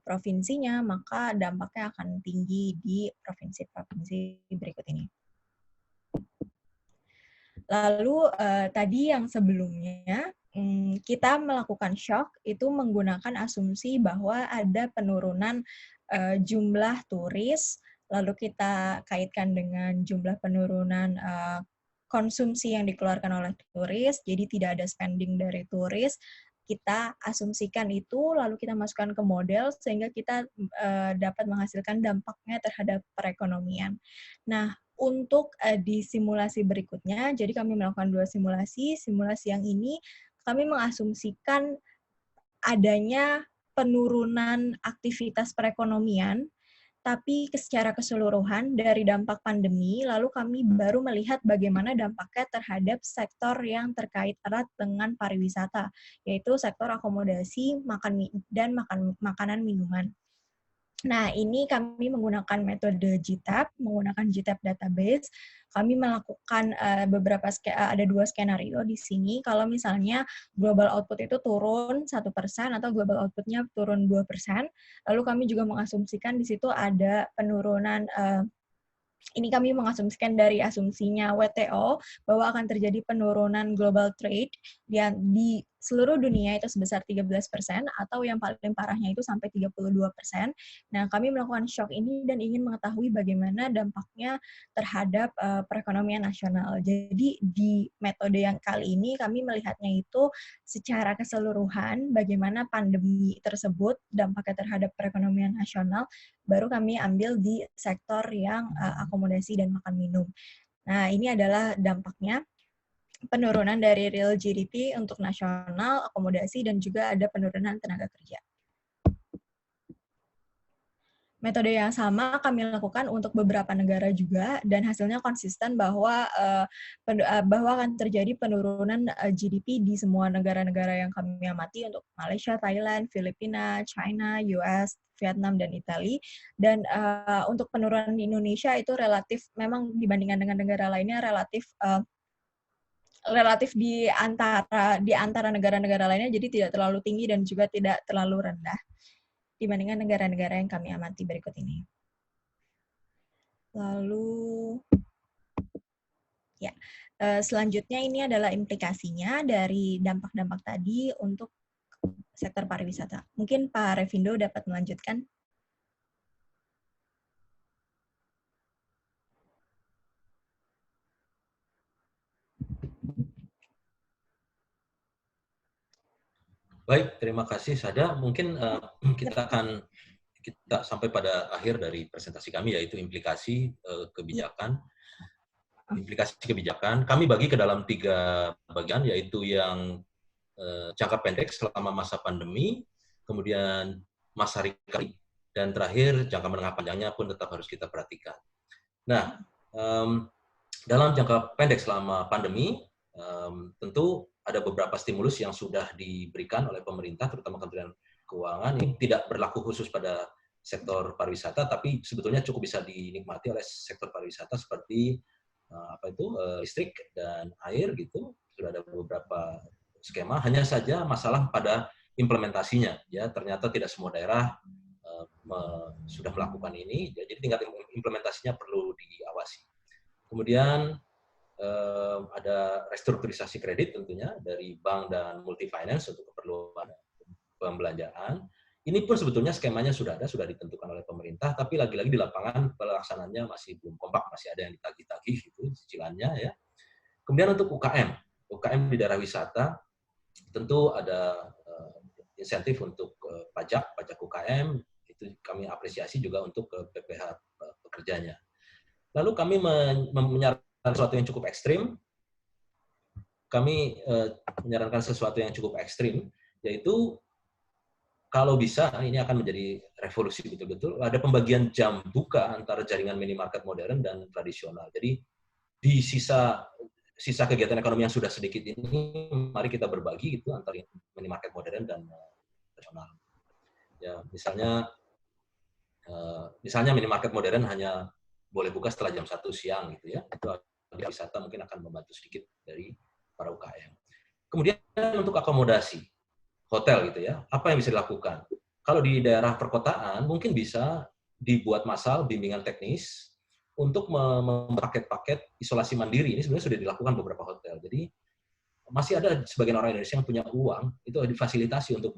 provinsinya, maka dampaknya akan tinggi di provinsi-provinsi berikut ini. Lalu tadi yang sebelumnya kita melakukan shock itu menggunakan asumsi bahwa ada penurunan jumlah turis, lalu kita kaitkan dengan jumlah penurunan konsumsi yang dikeluarkan oleh turis, jadi tidak ada spending dari turis. Kita asumsikan itu, lalu kita masukkan ke model sehingga kita dapat menghasilkan dampaknya terhadap perekonomian. Nah, untuk di simulasi berikutnya, jadi kami melakukan 2 simulasi. Simulasi yang ini kami mengasumsikan adanya penurunan aktivitas perekonomian tapi secara keseluruhan dari dampak pandemi, lalu kami baru melihat bagaimana dampaknya terhadap sektor yang terkait erat dengan pariwisata, yaitu sektor akomodasi, dan makanan minuman. Nah, ini kami menggunakan metode GTAP, menggunakan GTAP database. Kami melakukan ada 2 skenario di sini. Kalau misalnya global output itu turun 1% atau global output-nya turun 2%, lalu kami juga mengasumsikan di situ ada penurunan ini kami mengasumsikan dari asumsinya WTO bahwa akan terjadi penurunan global trade di seluruh dunia itu sebesar 13% atau yang paling parahnya itu sampai 32%. Nah, kami melakukan shock ini dan ingin mengetahui bagaimana dampaknya terhadap perekonomian nasional. Jadi di metode yang kali ini kami melihatnya itu secara keseluruhan bagaimana pandemi tersebut dampaknya terhadap perekonomian nasional, baru kami ambil di sektor yang akomodasi dan makan minum. Nah, ini adalah dampaknya penurunan dari real GDP untuk nasional, akomodasi, dan juga ada penurunan tenaga kerja. Metode yang sama kami lakukan untuk beberapa negara juga, dan hasilnya konsisten bahwa akan terjadi penurunan GDP di semua negara-negara yang kami amati untuk Malaysia, Thailand, Filipina, China, US, Vietnam, dan Italia. Dan untuk penurunan di Indonesia itu relatif, memang dibandingkan dengan negara lainnya relatif di antara negara-negara lainnya, jadi tidak terlalu tinggi dan juga tidak terlalu rendah dibandingkan negara-negara yang kami amati berikut ini. Lalu, ya, selanjutnya ini adalah implikasinya dari dampak-dampak tadi untuk sektor pariwisata. Mungkin Pak Revindo dapat melanjutkan. Baik, terima kasih Sada. Mungkin kita sampai pada akhir dari presentasi kami, yaitu implikasi kebijakan. Implikasi kebijakan kami bagi ke dalam 3 bagian, yaitu yang jangka pendek selama masa pandemi, kemudian masa recovery, dan terakhir jangka menengah panjangnya pun tetap harus kita perhatikan. Nah, dalam jangka pendek selama pandemi, tentu ada beberapa stimulus yang sudah diberikan oleh pemerintah, terutama Kementerian Keuangan. Ini tidak berlaku khusus pada sektor pariwisata, tapi sebetulnya cukup bisa dinikmati oleh sektor pariwisata seperti listrik dan air gitu. Sudah ada beberapa skema. Hanya saja masalah pada implementasinya. Ya, ternyata tidak semua daerah sudah melakukan ini. Jadi tingkat implementasinya perlu diawasi. Kemudian ada restrukturisasi kredit tentunya dari bank dan multi finance untuk keperluan pembelanjaan. Ini pun sebetulnya skemanya sudah ditentukan oleh pemerintah, tapi lagi-lagi di lapangan pelaksanaannya masih belum kompak, masih ada yang ditagih-tagih gitu cicilannya ya. Kemudian untuk UKM di daerah wisata tentu ada insentif untuk pajak UKM, itu kami apresiasi juga untuk PPh pekerjanya. Lalu kami menyarankan sesuatu yang cukup ekstrim. Kami menyarankan sesuatu yang cukup ekstrim, yaitu kalau bisa, ini akan menjadi revolusi betul-betul, ada pembagian jam buka antara jaringan minimarket modern dan tradisional. Jadi di sisa kegiatan ekonomi yang sudah sedikit ini, mari kita berbagi gitu antara minimarket modern dan tradisional. Ya, misalnya minimarket modern hanya boleh buka setelah jam 1 siang gitu ya. Itu wisata mungkin akan membantu sedikit dari para UKM. Kemudian untuk akomodasi hotel gitu ya, apa yang bisa dilakukan? Kalau di daerah perkotaan mungkin bisa dibuat massal bimbingan teknis untuk paket-paket isolasi mandiri. Ini sebenarnya sudah dilakukan beberapa hotel. Jadi masih ada sebagian orang Indonesia yang punya uang, itu difasilitasi untuk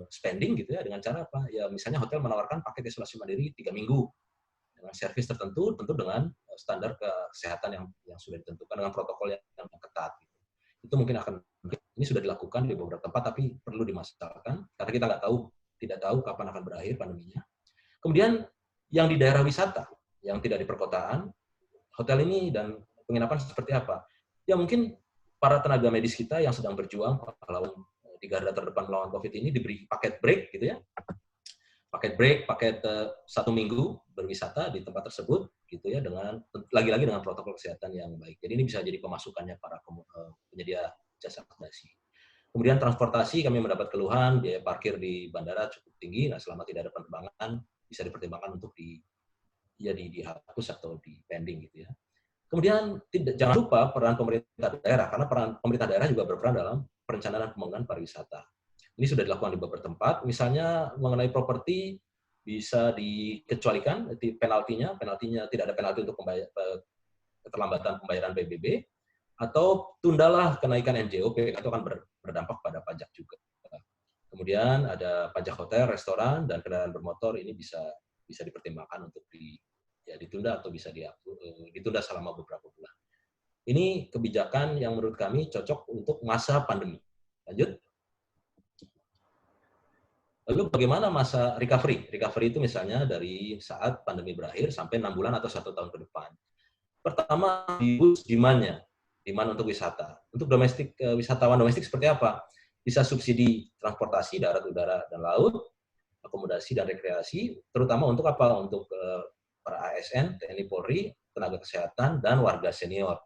spending gitu ya, dengan cara apa? Ya misalnya hotel menawarkan paket isolasi mandiri 3 minggu dengan servis tertentu, tentu dengan standar kesehatan yang sudah ditentukan dengan protokol yang ketat. Itu mungkin ini sudah dilakukan di beberapa tempat, tapi perlu dimasukkan karena kita tidak tahu kapan akan berakhir pandeminya. Kemudian yang di daerah wisata, yang tidak di perkotaan, hotel ini dan penginapan seperti apa? Ya mungkin para tenaga medis kita yang sedang berjuang di garda terdepan melawan COVID ini diberi paket break gitu ya. paket break, paket 1 minggu berwisata di tempat tersebut, gitu ya, dengan lagi-lagi dengan protokol kesehatan yang baik. Jadi ini bisa jadi pemasukannya para penyedia jasa akomodasi. Kemudian transportasi, kami mendapat keluhan biaya parkir di bandara cukup tinggi. Nah, selama tidak ada penerbangan bisa dipertimbangkan untuk dihapus atau di pending gitu ya. Kemudian jangan lupa peran pemerintah daerah, karena peran pemerintah daerah juga berperan dalam perencanaan pembangunan pariwisata. Ini sudah dilakukan di beberapa tempat, misalnya mengenai properti bisa dikecualikan penaltinya tidak ada penalti untuk keterlambatan pembayaran PBB, atau tundalah kenaikan NJOP, itu akan berdampak pada pajak juga. Kemudian ada pajak hotel, restoran, dan kendaraan bermotor, ini bisa dipertimbangkan untuk ditunda atau bisa ditunda selama beberapa bulan. Ini kebijakan yang menurut kami cocok untuk masa pandemi. Lanjut. Lalu bagaimana masa recovery? Recovery itu misalnya dari saat pandemi berakhir sampai 6 bulan atau 1 tahun ke depan. Pertama, di-boost demand-nya. Demand untuk wisata. Untuk wisatawan domestik seperti apa? Bisa subsidi transportasi darat, udara, dan laut, akomodasi dan rekreasi, terutama untuk apa? Untuk para ASN, TNI Polri, tenaga kesehatan, dan warga senior.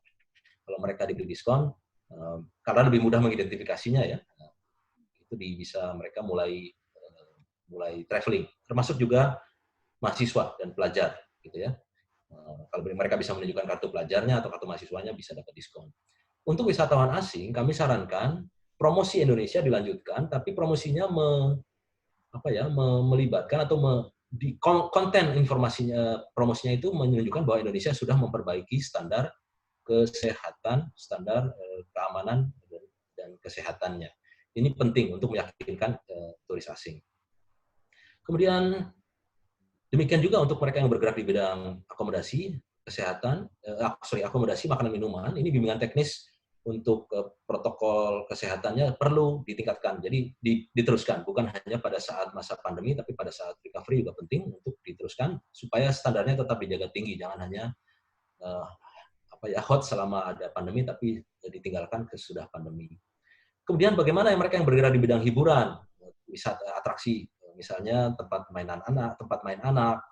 Kalau mereka diberi diskon, karena lebih mudah mengidentifikasinya ya, itu bisa mereka mulai traveling, termasuk juga mahasiswa dan pelajar, gitu ya. Kalau mereka bisa menunjukkan kartu pelajarnya atau kartu mahasiswanya bisa dapat diskon. Untuk wisatawan asing, kami sarankan promosi Indonesia dilanjutkan, tapi promosinya melibatkan atau di konten informasinya, promosinya itu menunjukkan bahwa Indonesia sudah memperbaiki standar kesehatan, standar keamanan dan kesehatannya. Ini penting untuk meyakinkan turis asing. Kemudian demikian juga untuk mereka yang bergerak di bidang akomodasi, akomodasi, makanan, minuman. Ini bimbingan teknis untuk protokol kesehatannya perlu ditingkatkan. Jadi diteruskan, bukan hanya pada saat masa pandemi, tapi pada saat recovery juga penting untuk diteruskan supaya standarnya tetap dijaga tinggi. Jangan hanya hot selama ada pandemi, tapi ditinggalkan sesudah pandemi. Kemudian bagaimana mereka yang bergerak di bidang hiburan, wisata, atraksi, misalnya tempat main anak,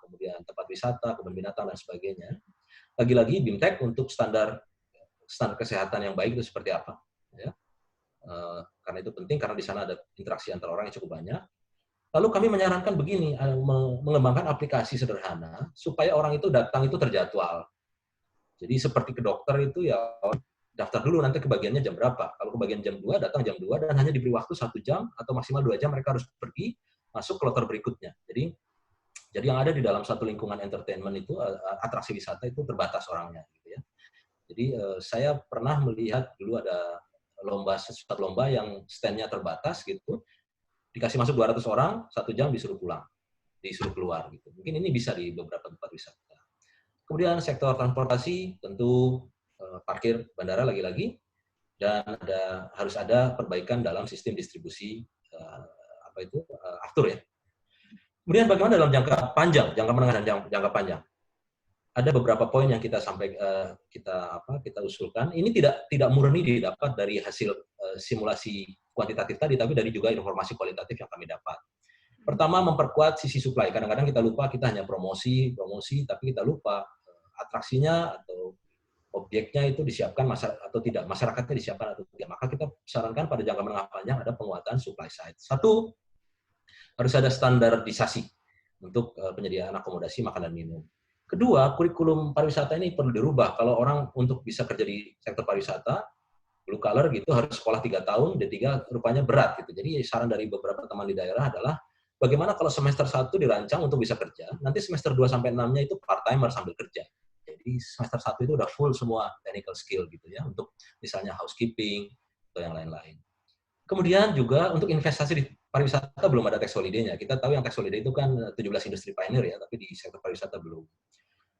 kemudian tempat wisata, kebun binatang, dan sebagainya. Lagi-lagi BIMTEK untuk standar kesehatan yang baik itu seperti apa. Ya. Karena itu penting, karena di sana ada interaksi antara orang yang cukup banyak. Lalu kami menyarankan begini, mengembangkan aplikasi sederhana, supaya orang itu datang itu terjadwal. Jadi seperti ke dokter itu ya, daftar dulu nanti kebagiannya jam berapa. Kalau kebagian jam 2, datang jam 2, dan hanya diberi waktu 1 jam atau maksimal 2 jam mereka harus pergi, masuk kloter berikutnya. Jadi yang ada di dalam satu lingkungan entertainment itu, atraksi wisata itu terbatas orangnya. Gitu ya. Jadi saya pernah melihat dulu ada suatu lomba yang stand-nya terbatas gitu, dikasih masuk 200 orang, 1 jam disuruh pulang, disuruh keluar. Gitu. Mungkin ini bisa di beberapa tempat wisata. Kemudian sektor transportasi, tentu parkir bandara lagi-lagi, dan harus ada perbaikan dalam sistem distribusi aftur ya. Kemudian bagaimana dalam jangka panjang, jangka menengah dan jangka panjang? Ada beberapa poin yang kita usulkan. Ini tidak murni didapat dari hasil simulasi kuantitatif tadi, tapi dari juga informasi kualitatif yang kami dapat. Pertama, memperkuat sisi supply. Kadang-kadang kita lupa, kita hanya promosi, tapi kita lupa atraksinya atau objeknya itu disiapkan atau tidak, masyarakatnya disiapkan atau tidak. Maka kita sarankan pada jangka menengah panjang ada penguatan supply side. 1, harus ada standarisasi untuk penyediaan akomodasi, makanan, minum. Kedua, kurikulum pariwisata ini perlu dirubah. Kalau orang untuk bisa kerja di sektor pariwisata, blue collar gitu, harus sekolah 3 tahun, D3 rupanya berat gitu. Jadi saran dari beberapa teman di daerah adalah, bagaimana kalau semester 1 dirancang untuk bisa kerja, nanti semester 2-6-nya itu part-timer sambil kerja. Jadi semester 1 itu udah full semua technical skill gitu ya, untuk misalnya housekeeping atau yang lain-lain. Kemudian juga untuk investasi di pariwisata belum ada tax holiday-nya. Kita tahu yang tax holiday itu kan 17 industri pioneer ya, tapi di sektor pariwisata belum.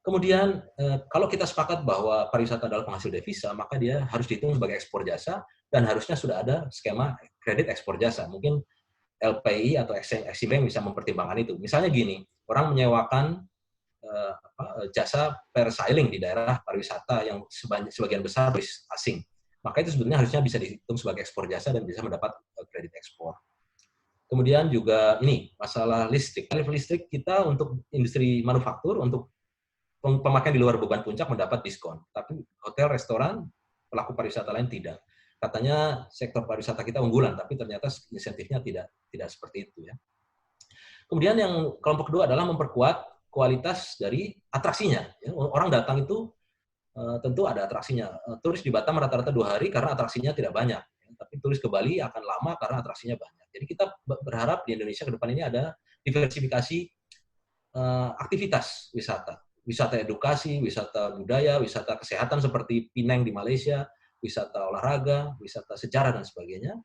Kemudian kalau kita sepakat bahwa pariwisata adalah penghasil devisa, maka dia harus dihitung sebagai ekspor jasa, dan harusnya sudah ada skema kredit ekspor jasa. Mungkin LPI atau Exim Bank bisa mempertimbangkan itu. Misalnya gini, orang menyewakan jasa persailing di daerah pariwisata yang sebagian besar asing. Maka itu sebetulnya harusnya bisa dihitung sebagai ekspor jasa dan bisa mendapat kredit ekspor. Kemudian juga ini masalah listrik. Tarif listrik kita untuk industri manufaktur, untuk pemakaian di luar beban puncak mendapat diskon. Tapi hotel, restoran, pelaku pariwisata lain tidak. Katanya sektor pariwisata kita unggulan, tapi ternyata insentifnya tidak seperti itu ya. Kemudian yang kelompok kedua adalah memperkuat kualitas dari atraksinya. Ya. Orang datang itu tentu ada atraksinya. Turis di Batam rata-rata 2 hari karena atraksinya tidak banyak. Tapi turis ke Bali akan lama karena atraksinya banyak. Jadi kita berharap di Indonesia ke depan ini ada diversifikasi aktivitas wisata. Wisata edukasi, wisata budaya, wisata kesehatan seperti Pineng di Malaysia, wisata olahraga, wisata sejarah dan sebagainya.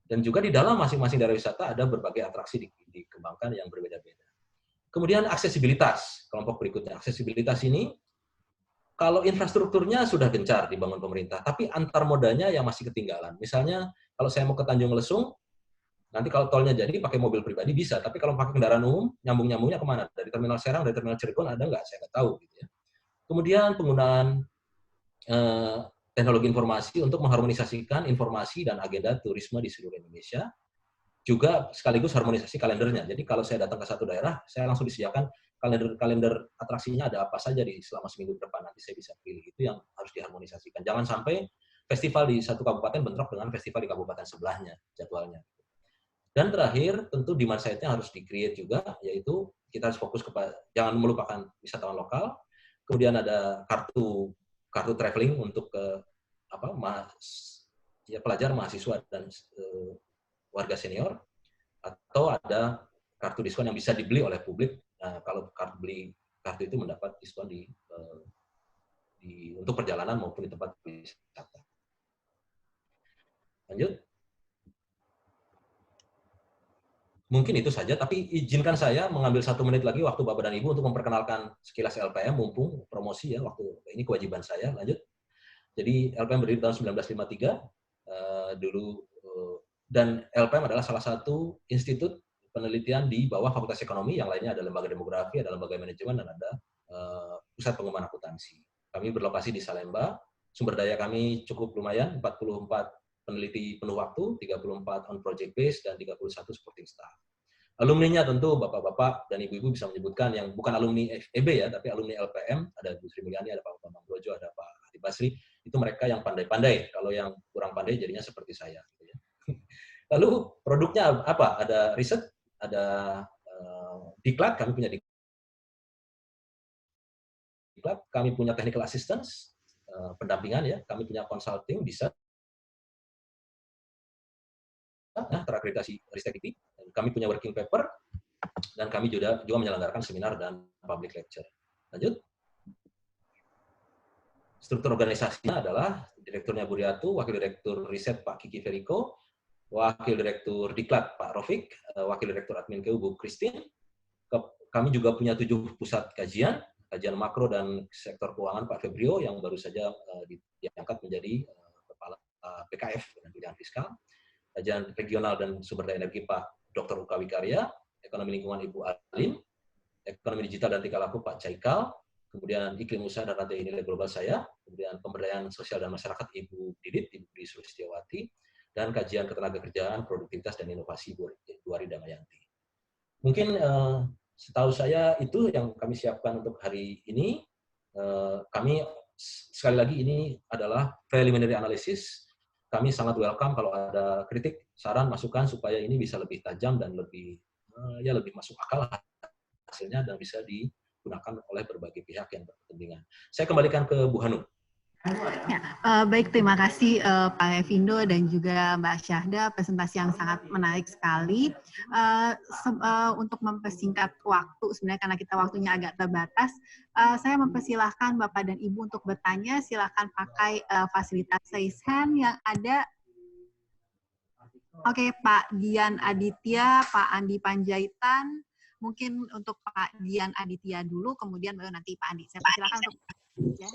Dan juga di dalam masing-masing daerah wisata ada berbagai atraksi dikembangkan yang berbeda-beda. Kemudian aksesibilitas, kelompok berikutnya. Aksesibilitas ini kalau infrastrukturnya sudah gencar dibangun pemerintah, tapi antar modanya yang masih ketinggalan. Misalnya, kalau saya mau ke Tanjung Lesung, nanti kalau tolnya jadi pakai mobil pribadi bisa, tapi kalau pakai kendaraan umum, nyambung-nyambungnya kemana? Dari Terminal Serang, dari Terminal Cirebon ada nggak? Saya nggak tahu. Gitu ya. Kemudian penggunaan teknologi informasi untuk mengharmonisasikan informasi dan agenda turisme di seluruh Indonesia, juga sekaligus harmonisasi kalendernya. Jadi kalau saya datang ke satu daerah, saya langsung disediakan kalender atraksinya ada apa saja di selama seminggu ke depan, nanti saya bisa pilih. Itu yang harus diharmonisasikan. Jangan sampai festival di satu kabupaten bentrok dengan festival di kabupaten sebelahnya jadwalnya. Dan terakhir, tentu demand side-nya harus di-create juga, yaitu kita harus fokus kepada jangan melupakan wisatawan lokal. Kemudian ada kartu traveling untuk pelajar, mahasiswa dan warga senior, atau ada kartu diskon yang bisa dibeli oleh publik. Nah, kalau kartu itu mendapat diskon untuk perjalanan maupun di tempat wisata. Lanjut. Mungkin itu saja, tapi izinkan saya mengambil 1 menit lagi waktu Bapak dan Ibu untuk memperkenalkan sekilas LPM, mumpung promosi ya, waktu ini kewajiban saya. Lanjut. Jadi LPM berdiri tahun 1953, dan LPM adalah salah satu institut penelitian di bawah Fakultas Ekonomi, yang lainnya ada lembaga demografi, ada lembaga manajemen, dan ada pusat pengembangan akuntansi. Kami berlokasi di Salemba, sumber daya kami cukup lumayan, 44 peneliti penuh waktu, 34 on project base, dan 31 supporting staff. Alumninya tentu bapak-bapak dan ibu-ibu bisa menyebutkan yang bukan alumni FEB ya, tapi alumni LPM, ada Bu Sri Mulyani, ada Pak Bambang Brojo, ada Pak Adi Basri, itu mereka yang pandai-pandai. Kalau yang kurang pandai jadinya seperti saya. Lalu produknya apa? Ada riset, ada diklat, kami punya diklat, kami punya technical assistance, pendampingan ya, kami punya consulting, bisa terakreditasi Ristek, kami punya working paper, dan kami juga menyelenggarakan seminar dan public lecture. Lanjut. Struktur organisasinya adalah direkturnya Bu Riatu, wakil direktur riset Pak Kiki Feriko, wakil direktur diklat Pak Rofik, wakil direktur admin KU Bu Christine. Kami juga punya 7 pusat kajian makro dan sektor keuangan Pak Febrio yang baru saja diangkat menjadi kepala PKF dan pilihan fiskal. Kajian regional dan sumber daya energi Pak Dr. Uka Wikarya, ekonomi lingkungan Ibu Alin, ekonomi digital dan tingkah laku Pak Caikal, kemudian iklim usaha dan rantai nilai global saya, kemudian pemberdayaan sosial dan masyarakat Ibu Didit, Ibu Dwi Sulistiawati, dan kajian ketenagakerjaan, produktivitas dan inovasi Bu Ari Damayanti. Mungkin setahu saya itu yang kami siapkan untuk hari ini. Kami sekali lagi ini adalah preliminary analysis. Kami sangat welcome kalau ada kritik, saran, masukan supaya ini bisa lebih tajam dan lebih masuk akal hasilnya dan bisa digunakan oleh berbagai pihak yang berkepentingan. Saya kembalikan ke Bu Hanum. Ya, baik, terima kasih Pak Revindo dan juga Mbak Syahda, presentasi yang sangat menarik sekali. Untuk mempersingkat waktu, sebenarnya karena kita waktunya agak terbatas, saya mempersilahkan Bapak dan Ibu untuk bertanya. Silakan pakai fasilitas raise hand yang ada. Oke, Pak Dian Aditya, Pak Andi Panjaitan, mungkin untuk Pak Dian Aditya dulu, kemudian baru nanti Pak Andi. Saya persilakan untuk ya.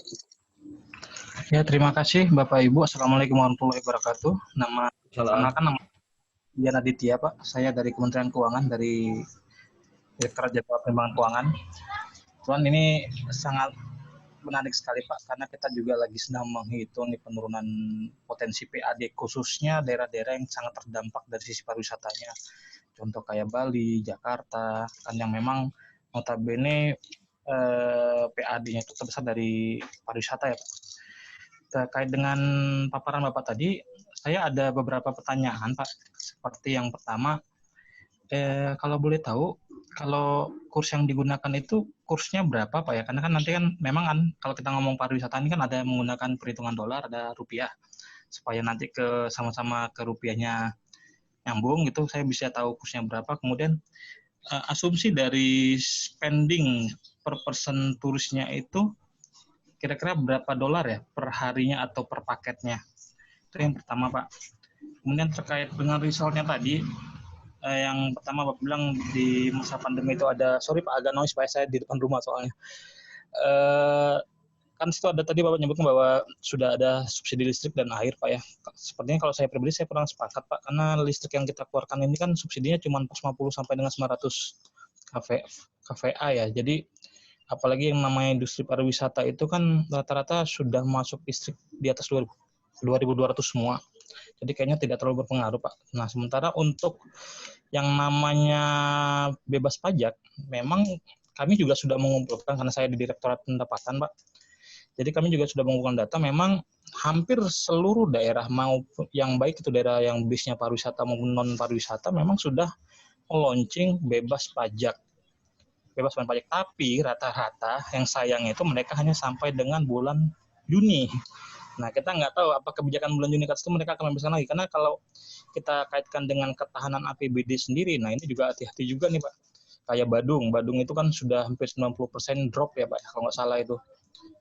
Ya, terima kasih Bapak Ibu. Assalamualaikum warahmatullahi wabarakatuh. Nama Dian Aditya, Pak. Saya dari Kementerian Keuangan, dari Direktorat Jenderal Pengembangan Keuangan. Tuan, ini sangat menarik sekali Pak, karena kita juga lagi sedang menghitung penurunan potensi PAD, khususnya daerah-daerah yang sangat terdampak dari sisi pariwisatanya. contoh kayak Bali, Jakarta, kan yang memang notabene PAD-nya itu terbesar dari pariwisata ya Pak. Terkait dengan paparan Bapak tadi, saya ada beberapa pertanyaan Pak. Seperti yang pertama, kalau boleh tahu, kalau kurs yang digunakan itu kursnya berapa Pak ya? Karena kan nanti kan memang kan kalau kita ngomong pariwisata ini kan ada menggunakan perhitungan dolar, ada rupiah. Supaya nanti sama-sama ke rupiahnya nyambung gitu, saya bisa tahu kursnya berapa. Kemudian asumsi dari spending per person turisnya itu kira-kira berapa dolar ya per harinya atau per paketnya. Itu yang pertama Pak. Kemudian terkait dengan resultnya tadi, yang pertama Bapak bilang di masa pandemi itu ada, sorry Pak agak noise Pak, saya di depan rumah soalnya. Kan situ ada tadi Bapak nyebutkan bahwa sudah ada subsidi listrik dan air Pak ya. Sepertinya kalau saya pribadi saya kurang sepakat Pak, karena listrik yang kita keluarkan ini kan subsidinya cuma 450 sampai dengan 900 kVA ya. Jadi apalagi yang namanya industri pariwisata itu kan rata-rata sudah masuk listrik di atas 2.200 semua. Jadi kayaknya tidak terlalu berpengaruh Pak. Nah sementara untuk yang namanya bebas pajak, memang kami juga sudah mengumpulkan, karena saya di Direktorat Pendapatan Pak. Jadi kami juga sudah mengumpulkan data, memang hampir seluruh daerah, mau yang baik itu daerah yang bisnya pariwisata maupun non pariwisata, memang sudah launching bebas pajak. Bebas pajak, tapi rata-rata yang sayang itu mereka hanya sampai dengan bulan Juni. Nah, kita nggak tahu apa kebijakan bulan Juni itu mereka akan membebaskan lagi. Karena kalau kita kaitkan dengan ketahanan APBD sendiri, nah ini juga hati-hati juga nih Pak. Kayak Badung itu kan sudah hampir 90% drop ya Pak, kalau nggak salah itu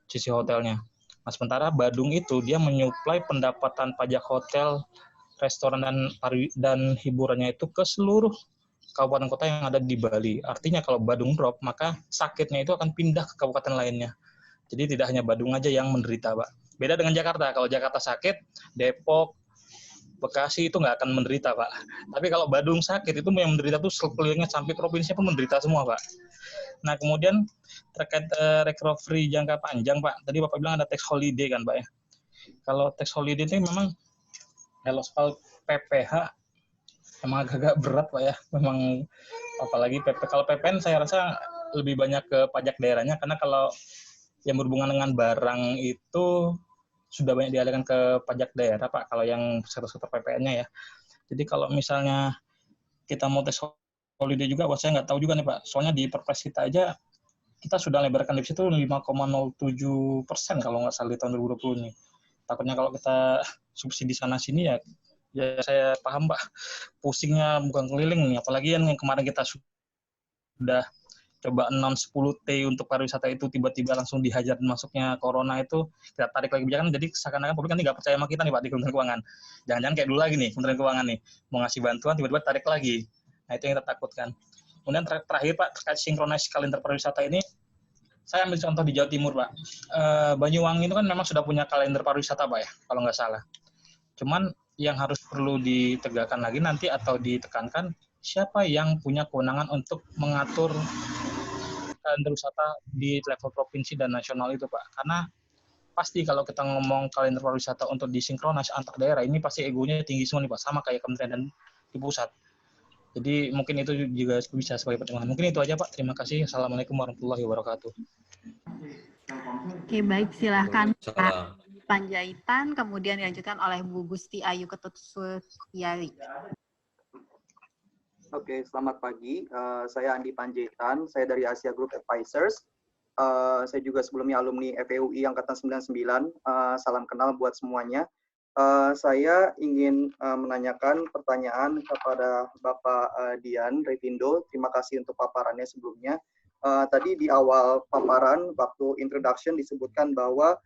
sisi hotelnya. Nah, sementara Badung itu dia menyuplai pendapatan pajak hotel, restoran dan hiburannya itu ke seluruh kabupaten kota yang ada di Bali. Artinya kalau Badung drop, maka sakitnya itu akan pindah ke kabupaten lainnya. Jadi tidak hanya Badung aja yang menderita, Pak. Beda dengan Jakarta. Kalau Jakarta sakit, Depok, Bekasi itu nggak akan menderita, Pak. Tapi kalau Badung sakit, itu yang menderita itu sekelilingnya sampai provinsinya pun menderita semua, Pak. Nah, kemudian terkait recovery jangka panjang, Pak. Tadi Bapak bilang ada tax holiday kan, Pak ya. Kalau tax holiday itu memang kalau soal PPH emang agak berat, Pak ya. Memang apalagi kalau PPN saya rasa lebih banyak ke pajak daerahnya, karena kalau yang berhubungan dengan barang itu sudah banyak dialihkan ke pajak daerah, Pak, kalau yang sektor PPN-nya ya. Jadi kalau misalnya kita mau tax holiday juga, saya nggak tahu juga nih Pak. Soalnya di Perpres kita aja, kita sudah lebarkan di situ 5,07% kalau nggak salah di tahun 2020 ini. Takutnya kalau kita subsidi sana-sini ya saya paham Pak, pusingnya bukan keliling nih. Apalagi yang kemarin kita sudah coba 6-10T untuk pariwisata itu tiba-tiba langsung dihajar masuknya corona itu, kita tarik lagi kebijakan, jadi seakan-akan publik kan nggak percaya sama kita nih Pak di Kementerian Keuangan. Jangan-jangan kayak dulu lagi nih Kementerian Keuangan nih, mau ngasih bantuan tiba-tiba tarik lagi. Nah itu yang kita takutkan. Kemudian terakhir Pak, terkait sinkronis kalender pariwisata ini, saya ambil contoh di Jawa Timur Pak. Banyuwangi itu kan memang sudah punya kalender pariwisata Pak ya, kalau nggak salah. Cuman yang harus perlu ditegakkan lagi nanti atau ditekankan, siapa yang punya kewenangan untuk mengatur kalender wisata di level provinsi dan nasional itu Pak. Karena pasti kalau kita ngomong kalender pariwisata untuk disinkronis antar daerah, ini pasti egonya tinggi semua nih Pak, sama kayak kementerian dan di pusat. Jadi mungkin itu juga bisa sebagai pertimbangan. Mungkin itu aja Pak. Terima kasih. Assalamualaikum warahmatullahi wabarakatuh. Oke, baik. Silahkan Pak Panjaitan, kemudian dilanjutkan oleh Bu Gusti Ayu Ketutsustiari. Oke, selamat pagi. Saya Andi Panjaitan, saya dari Asia Group Advisors. Saya juga sebelumnya alumni FEUI Angkatan 99. Salam kenal buat semuanya. Saya ingin menanyakan pertanyaan kepada Bapak Dian Revindo. Terima kasih untuk paparannya sebelumnya. Tadi di awal paparan, waktu introduction disebutkan bahwa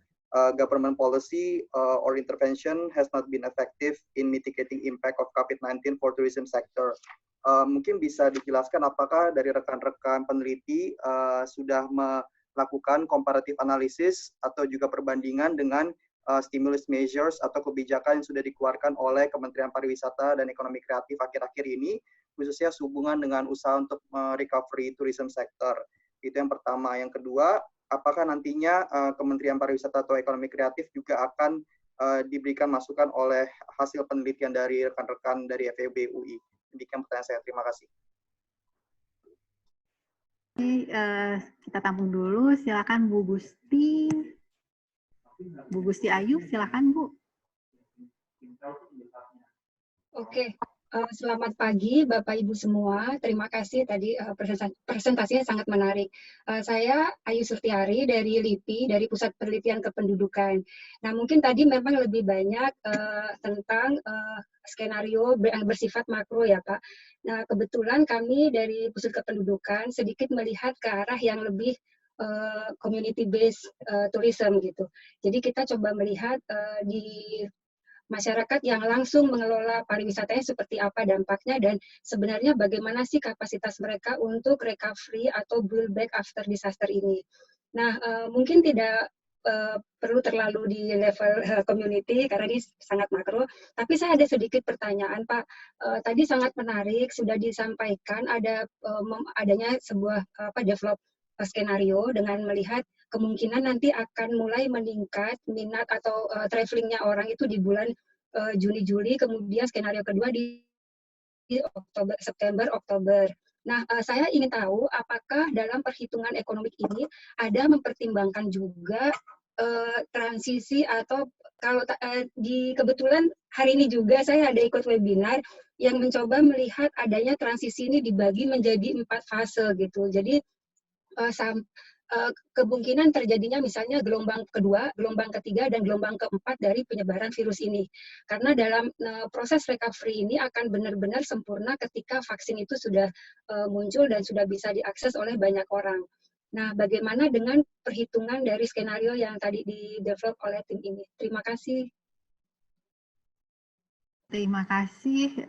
government policy or intervention has not been effective in mitigating impact of COVID-19 for tourism sector. Mungkin bisa dijelaskan apakah dari rekan-rekan peneliti sudah melakukan comparative analysis atau juga perbandingan dengan stimulus measures atau kebijakan yang sudah dikeluarkan oleh Kementerian Pariwisata dan Ekonomi Kreatif akhir-akhir ini, khususnya sehubungan dengan usaha untuk recovery tourism sector. Itu yang pertama. Yang kedua, apakah nantinya Kementerian Pariwisata atau Ekonomi Kreatif juga akan diberikan masukan oleh hasil penelitian dari rekan-rekan dari FEB UI. Demikian pertanyaan saya. Terima kasih. Kita tampung dulu. Silakan Bu Gusti. Bu Gusti Ayu, silakan Bu. Oke, selamat pagi Bapak Ibu semua. Terima kasih tadi presentasinya sangat menarik. Saya Ayu Surtiari dari LIPI, dari Pusat Penelitian Kependudukan. Nah, mungkin tadi memang lebih banyak tentang skenario yang bersifat makro ya Pak. Nah, kebetulan kami dari Pusat Kependudukan sedikit melihat ke arah yang lebih community based tourism gitu. Jadi kita coba melihat di masyarakat yang langsung mengelola pariwisatanya seperti apa dampaknya dan sebenarnya bagaimana sih kapasitas mereka untuk recovery atau build back after disaster ini. Nah, mungkin tidak perlu terlalu di level community karena ini sangat makro, tapi saya ada sedikit pertanyaan Pak. Tadi sangat menarik sudah disampaikan adanya sebuah develop skenario dengan melihat kemungkinan nanti akan mulai meningkat minat atau travelingnya orang itu di bulan Juni-Juli, kemudian skenario kedua di Oktober, September, Oktober. Nah, saya ingin tahu apakah dalam perhitungan ekonomi ini ada mempertimbangkan juga transisi atau kalau kebetulan hari ini juga saya ada ikut webinar yang mencoba melihat adanya transisi ini dibagi menjadi 4 fase gitu. Jadi kemungkinan terjadinya misalnya gelombang kedua, gelombang ketiga, dan gelombang keempat dari penyebaran virus ini. Karena dalam proses recovery ini akan benar-benar sempurna ketika vaksin itu sudah muncul dan sudah bisa diakses oleh banyak orang. Nah, bagaimana dengan perhitungan dari skenario yang tadi di-develop oleh tim ini? Terima kasih. Terima kasih.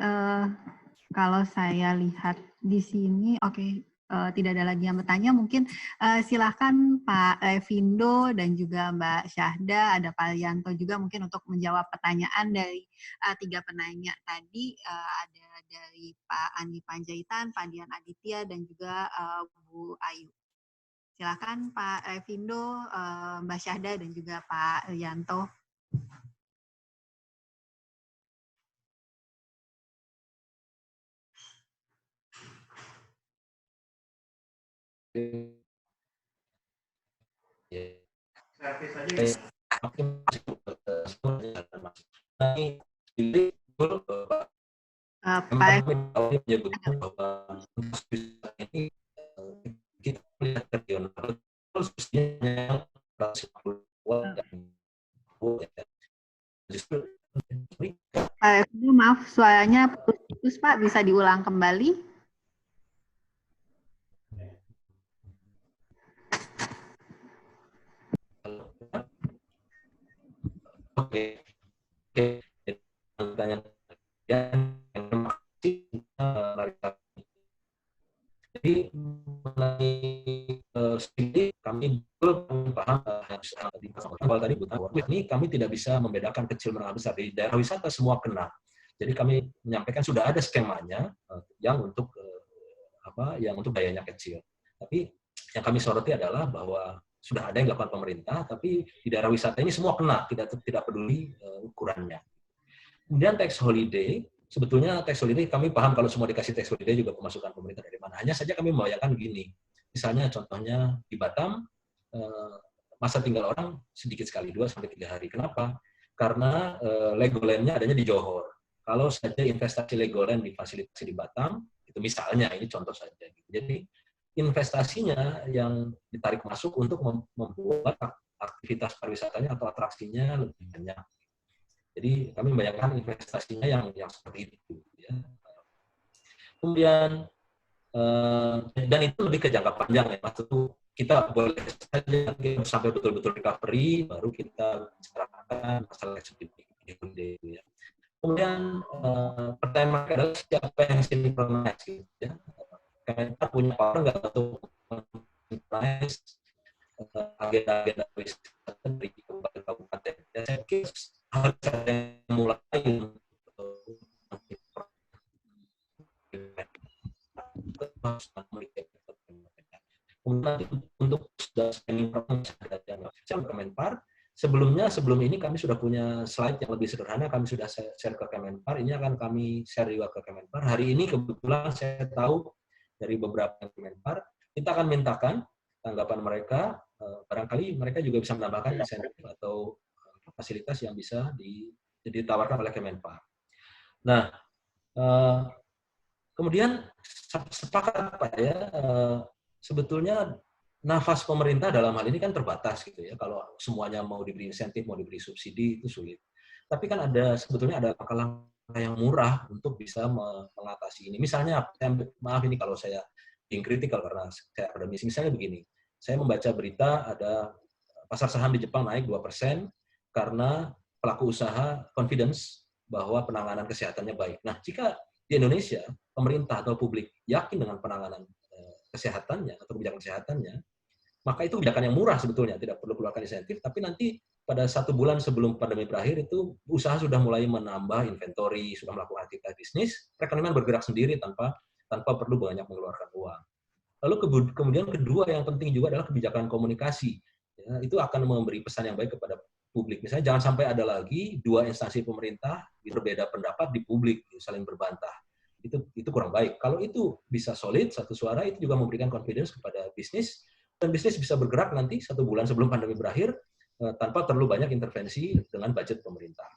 Kalau saya lihat di sini, oke. Tidak ada lagi yang bertanya, mungkin silakan Pak Vindo dan juga Mbak Syahda, ada Pak Yanto juga mungkin untuk menjawab pertanyaan dari 3 penanya tadi, ada dari Pak Andi Panjaitan, Pak Dian Aditya, dan juga Bu Ayu. Silakan Pak Vindo, Mbak Syahda, dan juga Pak Yanto. Maaf, suaranya putus-putus Pak, bisa diulang kembali? Oke. Pertanyaan jadi mengenai kami paham awal tadi ini kami tidak bisa membedakan kecil menengah besar. Di daerah wisata semua kena. Jadi kami menyampaikan sudah ada skemanya yang untuk yang untuk dayanya kecil. Tapi yang kami soroti adalah bahwa sudah ada yang dilakukan pemerintah, tapi di daerah wisata ini semua kena, tidak peduli ukurannya. Kemudian tax holiday, sebetulnya tax holiday kami paham kalau semua dikasih tax holiday juga pemasukan pemerintah dari mana. Hanya saja kami membayangkan gini, misalnya contohnya di Batam, masa tinggal orang sedikit sekali, 2-3 hari. Kenapa? Karena Legoland-nya adanya di Johor. Kalau saja investasi Legoland difasilitasi di Batam, itu misalnya, ini contoh saja. Jadi investasinya yang ditarik masuk untuk membuat aktivitas pariwisatanya atau atraksinya lebih banyak. Jadi kami membayangkan investasinya yang seperti itu. Ya. Kemudian dan itu lebih ke jangka panjang ya. Maksudnya kita boleh saja sampai betul-betul recovery, baru kita bicarakan masalah seperti itu. Ya. Kemudian pertanyaan mereka adalah siapa yang synchronize gitu ya. Kita punya power nggak untuk synchronize agenda-agenda wisata dari kabupaten. Ya, saya pikir harus ada yang mulai kemudian untuk sudah spending program saya Kemenpar sebelum ini kami sudah punya slide yang lebih sederhana, kami sudah share ke Kemenpar, ini akan kami share juga ke Kemenpar. Hari ini kebetulan saya tahu dari beberapa Kemenpar, kita akan mintakan tanggapan mereka, barangkali mereka juga bisa menambahkan insentif atau fasilitas yang bisa ditawarkan oleh Kemenpar. Nah, kemudian sepakat Pak ya, sebetulnya nafas pemerintah dalam hal ini kan terbatas gitu ya. Kalau semuanya mau diberi insentif, mau diberi subsidi itu sulit. Tapi kan sebetulnya ada langkah-langkah yang murah untuk bisa mengatasi ini. Misalnya, maaf ini kalau saya being kritikal karena saya akademisi. Misalnya begini, saya membaca berita ada pasar saham di Jepang naik 2% karena pelaku usaha confidence bahwa penanganan kesehatannya baik. Nah, jika di Indonesia pemerintah atau publik yakin dengan penanganan kesehatannya atau kebijakan kesehatannya, maka itu kebijakan yang murah sebetulnya, tidak perlu keluarkan insentif, tapi nanti pada 1 bulan sebelum pandemi berakhir itu usaha sudah mulai menambah inventory, sudah melakukan aktivitas bisnis, perekonomian bergerak sendiri tanpa perlu banyak mengeluarkan uang. Lalu kemudian kedua yang penting juga adalah kebijakan komunikasi. Ya, itu akan memberi pesan yang baik kepada publik. Misalnya jangan sampai ada lagi 2 instansi pemerintah berbeda pendapat di publik, saling berbantah. Itu kurang baik. Kalau itu bisa solid, satu suara, itu juga memberikan confidence kepada bisnis, dan bisnis bisa bergerak nanti 1 bulan sebelum pandemi berakhir tanpa terlalu banyak intervensi dengan budget pemerintah.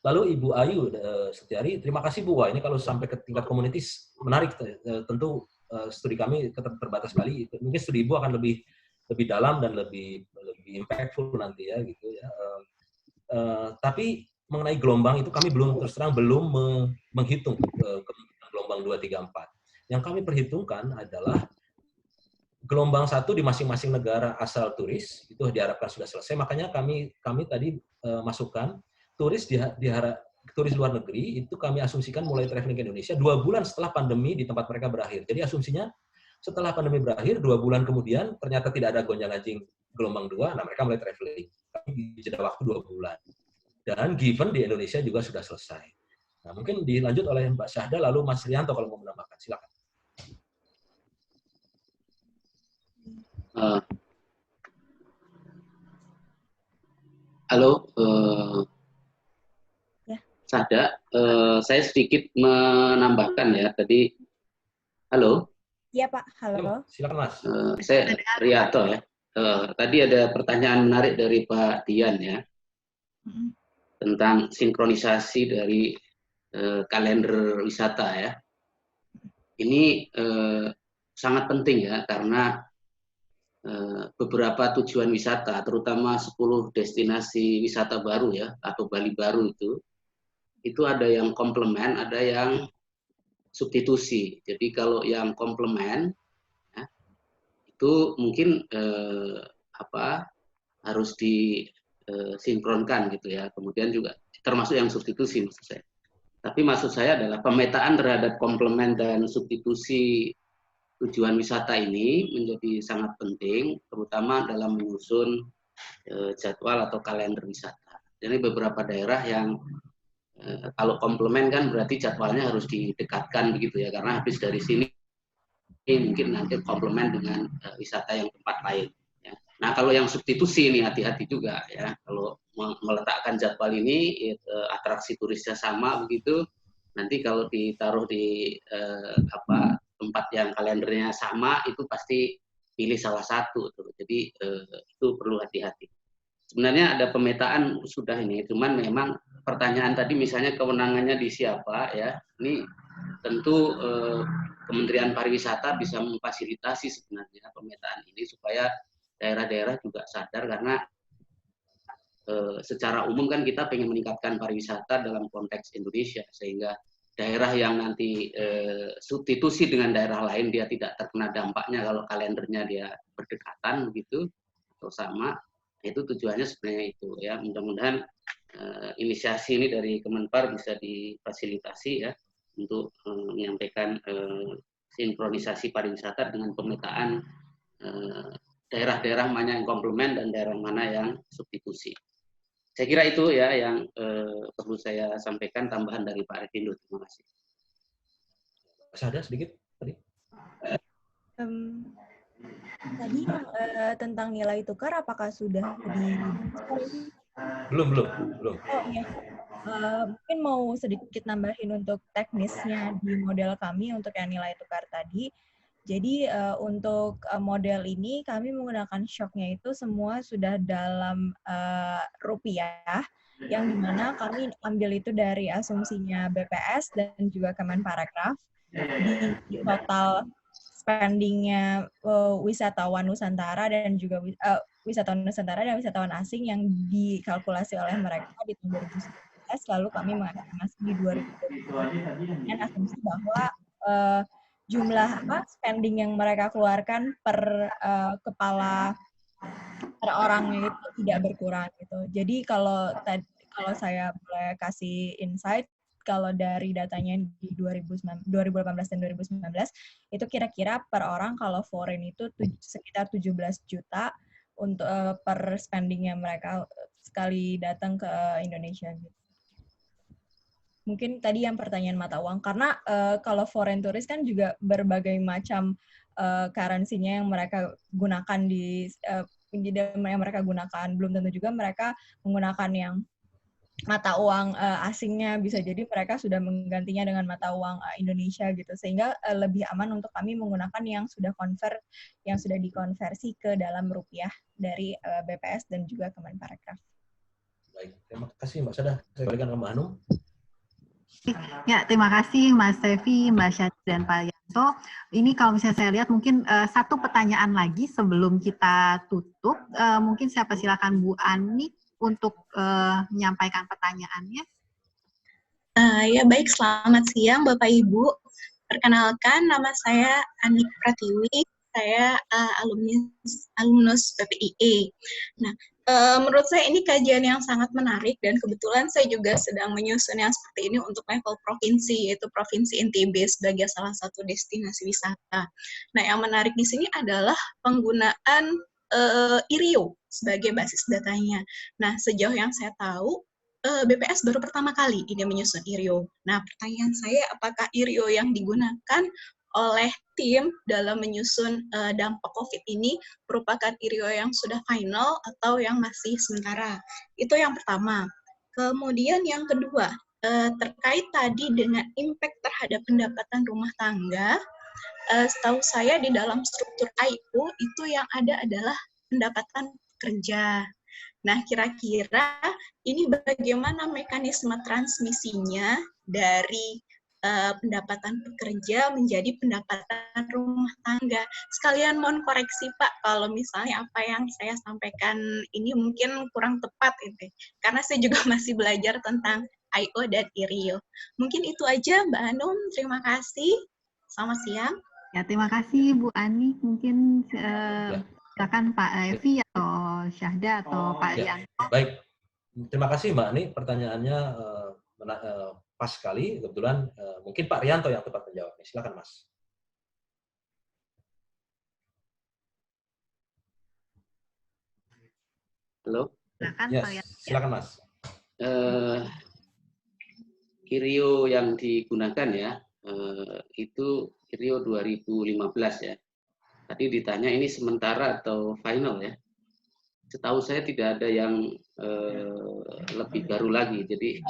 Lalu Ibu Ayu Setiari, terima kasih Bu. Wah, ini kalau sampai ke tingkat komunitas menarik. Tentu studi kami terbatas sekali. Mungkin studi Ibu akan lebih dalam dan lebih impactful nanti ya gitu ya. Tapi mengenai gelombang itu kami terus terang belum menghitung kemungkinan gelombang 2, 3, 4. Yang kami perhitungkan adalah gelombang 1 di masing-masing negara asal turis itu diharapkan sudah selesai. Makanya kami tadi masukkan turis turis luar negeri itu kami asumsikan mulai traveling ke Indonesia 2 bulan setelah pandemi di tempat mereka berakhir. Jadi asumsinya setelah pandemi berakhir 2 bulan kemudian ternyata tidak ada gonjang-ganjing gelombang 2, nah mereka mulai traveling. Kami jeda waktu 2 bulan. Dan given di Indonesia juga sudah selesai. Nah, mungkin dilanjut oleh Mbak Syahda lalu Mas Rianto kalau mau menambahkan. Silakan. Halo, Sada, saya sedikit menambahkan ya tadi. Halo. Iya Pak, halo. Silakan Mas. Saya Rianto ya. Tadi ada pertanyaan menarik dari Pak Dian ya tentang sinkronisasi dari kalender wisata ya. Ini sangat penting ya karena beberapa tujuan wisata, terutama 10 destinasi wisata baru ya, atau Bali baru itu ada yang komplement, ada yang substitusi. Jadi kalau yang komplement, ya, itu mungkin harus disinkronkan gitu ya. Kemudian juga termasuk yang substitusi maksud saya. Tapi maksud saya adalah pemetaan terhadap komplement dan substitusi tujuan wisata ini menjadi sangat penting, terutama dalam menyusun jadwal atau kalender wisata. Jadi beberapa daerah yang kalau komplement kan berarti jadwalnya harus didekatkan begitu ya, karena habis dari sini mungkin nanti komplement dengan wisata yang tempat lain. Ya. Nah kalau yang substitusi ini hati-hati juga ya, kalau meletakkan jadwal ini atraksi turisnya sama begitu, nanti kalau ditaruh di tempat yang kalendernya sama itu pasti pilih salah satu. Jadi itu perlu hati-hati. Sebenarnya ada pemetaan sudah ini, cuman memang pertanyaan tadi misalnya kewenangannya di siapa ya. Ini tentu Kementerian Pariwisata bisa memfasilitasi sebenarnya pemetaan ini supaya daerah-daerah juga sadar karena secara umum kan kita pengen meningkatkan pariwisata dalam konteks Indonesia sehingga daerah yang nanti substitusi dengan daerah lain dia tidak terkena dampaknya kalau kalendernya dia berdekatan begitu atau sama, itu tujuannya sebenarnya itu ya. Mudah-mudahan inisiasi ini dari Kemenpar bisa difasilitasi ya untuk menyampaikan sinkronisasi pariwisata dengan pemetaan daerah-daerah mana yang komplement dan daerah mana yang substitusi. Saya kira itu ya yang perlu saya sampaikan, tambahan dari Pak Arvindo. Terima kasih. Ada sedikit tadi? Tadi yang tentang nilai tukar apakah sudah di Belum. Oh iya. Mungkin mau sedikit nambahin untuk teknisnya di model kami untuk yang nilai tukar tadi. Jadi untuk model ini kami menggunakan shocknya itu semua sudah dalam rupiah, yang dimana kami ambil itu dari asumsinya BPS dan juga Kemenparekraf di total spending-nya wisatawan Nusantara dan juga wisatawan Nusantara dan wisatawan asing yang dikalkulasi oleh mereka di tahun 2019, lalu kami mengestimasi di 2020 dengan asumsi bahwa jumlah spending yang mereka keluarkan per kepala per orangnya itu tidak berkurang gitu. Jadi kalau saya boleh kasih insight, kalau dari datanya di 2018 dan 2019 itu kira-kira per orang kalau foreign itu sekitar 17 juta untuk per spendingnya mereka sekali datang ke Indonesia gitu. Mungkin tadi yang pertanyaan mata uang, karena kalau foreign tourist kan juga berbagai macam currency-nya yang mereka gunakan yang mereka gunakan. Belum tentu juga mereka menggunakan yang mata uang asingnya, bisa jadi mereka sudah menggantinya dengan mata uang Indonesia gitu, sehingga lebih aman untuk kami menggunakan yang sudah dikonversi ke dalam rupiah dari BPS dan juga Kemenparekraf. Baik, terima kasih Mbak Sada. Saya berikan ke Mbak Hanum. Ya, terima kasih Mas Tevi, Mbak Syahdi, dan Pak Yanto. Ini kalau misalnya saya lihat mungkin satu pertanyaan lagi sebelum kita tutup. Mungkin saya persilakan Bu Ani untuk menyampaikan pertanyaannya. Ya baik, selamat siang Bapak Ibu. Perkenalkan, nama saya Ani Pratiwi. Saya alumnus PPIE. Nah, menurut saya ini kajian yang sangat menarik dan kebetulan saya juga sedang menyusun yang seperti ini untuk level provinsi, yaitu Provinsi NTB sebagai salah satu destinasi wisata. Nah, yang menarik di sini adalah penggunaan IRIO sebagai basis datanya. Nah, sejauh yang saya tahu, BPS baru pertama kali ini menyusun IRIO. Nah, pertanyaan saya, apakah IRIO yang digunakan oleh tim dalam menyusun dampak COVID ini merupakan IRIO yang sudah final atau yang masih sementara? Itu yang pertama. Kemudian yang kedua, terkait tadi dengan impact terhadap pendapatan rumah tangga, setahu saya di dalam struktur IO itu yang ada adalah pendapatan kerja. Nah, kira-kira ini bagaimana mekanisme transmisinya dari pendapatan pekerja menjadi pendapatan rumah tangga. Sekalian mohon koreksi Pak, kalau misalnya apa yang saya sampaikan ini mungkin kurang tepat gitu. Karena saya juga masih belajar tentang IO dan IRIO. Mungkin itu aja Mbak Hanum, terima kasih. Selamat siang. Ya, terima kasih Bu Ani. Mungkin silakan Pak Evi atau Syahda atau Pak Yanto. Baik, terima kasih Mbak Ani. Pertanyaannya pas sekali. Kebetulan mungkin Pak Rianto yang tepat menjawab. Silakan Mas. Halo. Silakan yes, Pak Yanto. Silakan Mas. IRIO yang digunakan ya, itu IRIO 2015 ya. Tadi ditanya ini sementara atau final ya. Setahu saya tidak ada yang lebih baru lagi. Jadi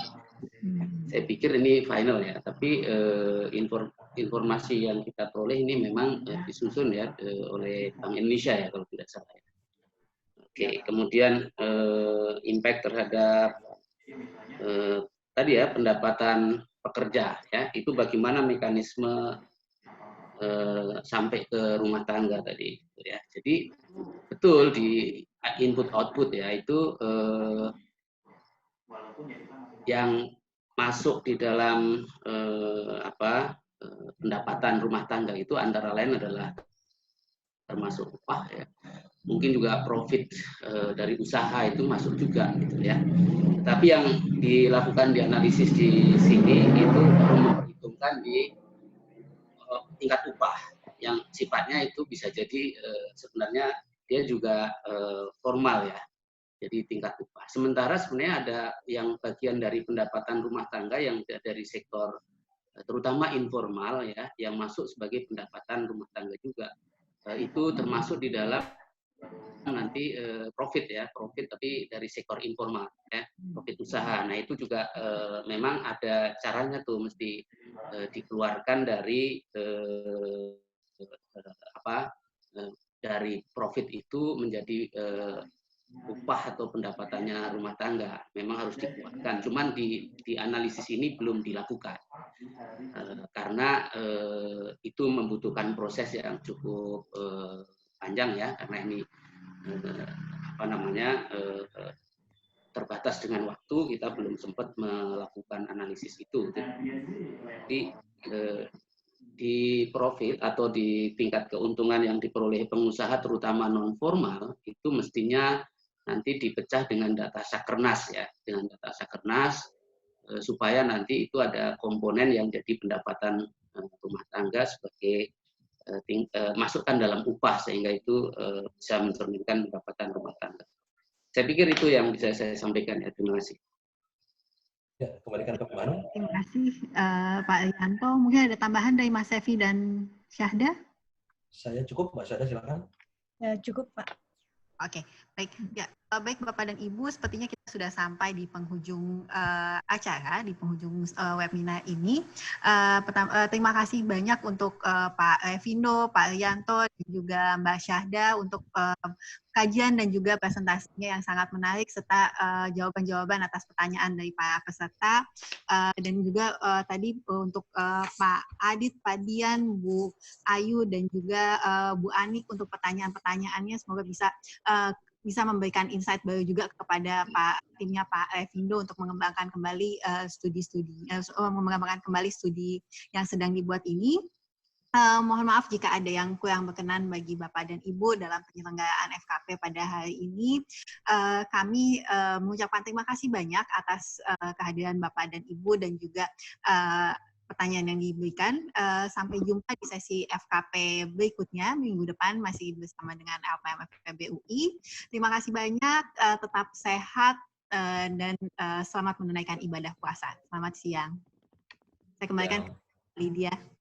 saya pikir ini final ya. Tapi informasi yang kita peroleh ini memang disusun ya oleh Bank Indonesia ya kalau tidak salah. Oke, kemudian impact terhadap tadi ya pendapatan pekerja ya, itu bagaimana mekanisme sampai ke rumah tangga tadi ya. Jadi betul di input output ya itu yang masuk di dalam pendapatan rumah tangga itu antara lain adalah termasuk upah ya. Mungkin juga profit dari usaha itu masuk juga gitu ya. Tapi yang dilakukan di analisis di sini itu memperhitungkan di tingkat upah yang sifatnya itu bisa jadi sebenarnya dia juga formal ya. Jadi tingkat upah. Sementara sebenarnya ada yang bagian dari pendapatan rumah tangga yang dari sektor terutama informal ya yang masuk sebagai pendapatan rumah tangga juga. itu termasuk di dalam nanti profit tapi dari sektor informal ya, profit usaha. Nah itu juga memang ada caranya tuh, mesti dikeluarkan dari dari profit itu menjadi upah atau pendapatannya rumah tangga, memang harus dikeluarkan. Cuman di analisis ini belum dilakukan karena itu membutuhkan proses yang cukup panjang ya, karena ini terbatas dengan waktu, kita belum sempat melakukan analisis itu. Jadi di profit atau di tingkat keuntungan yang diperoleh pengusaha terutama non formal itu mestinya nanti dipecah dengan data Sakernas ya, dengan data Sakernas supaya nanti itu ada komponen yang jadi pendapatan rumah tangga sebagai masukkan dalam upah, sehingga itu bisa mencerminkan pendapatan rumah tangga. Saya pikir itu yang bisa saya sampaikan ya. Terima kasih. Ya, kembalikan ke mana? Terima kasih Pak Rianto. Mungkin ada tambahan dari Mas Sevi dan Syahda? Saya cukup, Mbak Syahda silakan. Ya, cukup Pak. Oke, baik. Ya, baik Bapak dan Ibu, sepertinya kita sudah sampai di penghujung acara, di penghujung webinar ini. Terima kasih banyak untuk Pak Revindo, Pak Rianto, dan juga Mbak Syahda untuk kajian dan juga presentasinya yang sangat menarik, serta jawaban-jawaban atas pertanyaan dari para peserta. Dan juga tadi untuk Pak Adit, Pak Dian, Bu Ayu, dan juga Bu Anik untuk pertanyaan-pertanyaannya. Semoga bisa memberikan insight baru juga kepada timnya Pak Revindo untuk mengembangkan kembali mengembangkan kembali studi yang sedang dibuat ini. Mohon maaf jika ada yang kurang berkenan bagi Bapak dan Ibu dalam penyelenggaraan FKP pada hari ini. Kami mengucapkan terima kasih banyak atas kehadiran Bapak dan Ibu dan juga pertanyaan yang diberikan. Sampai jumpa di sesi FKP berikutnya minggu depan, masih bersama dengan LPM FEB UI. Terima kasih banyak, tetap sehat dan selamat menunaikan ibadah puasa. Selamat siang. Saya kembalikan ke Lydia.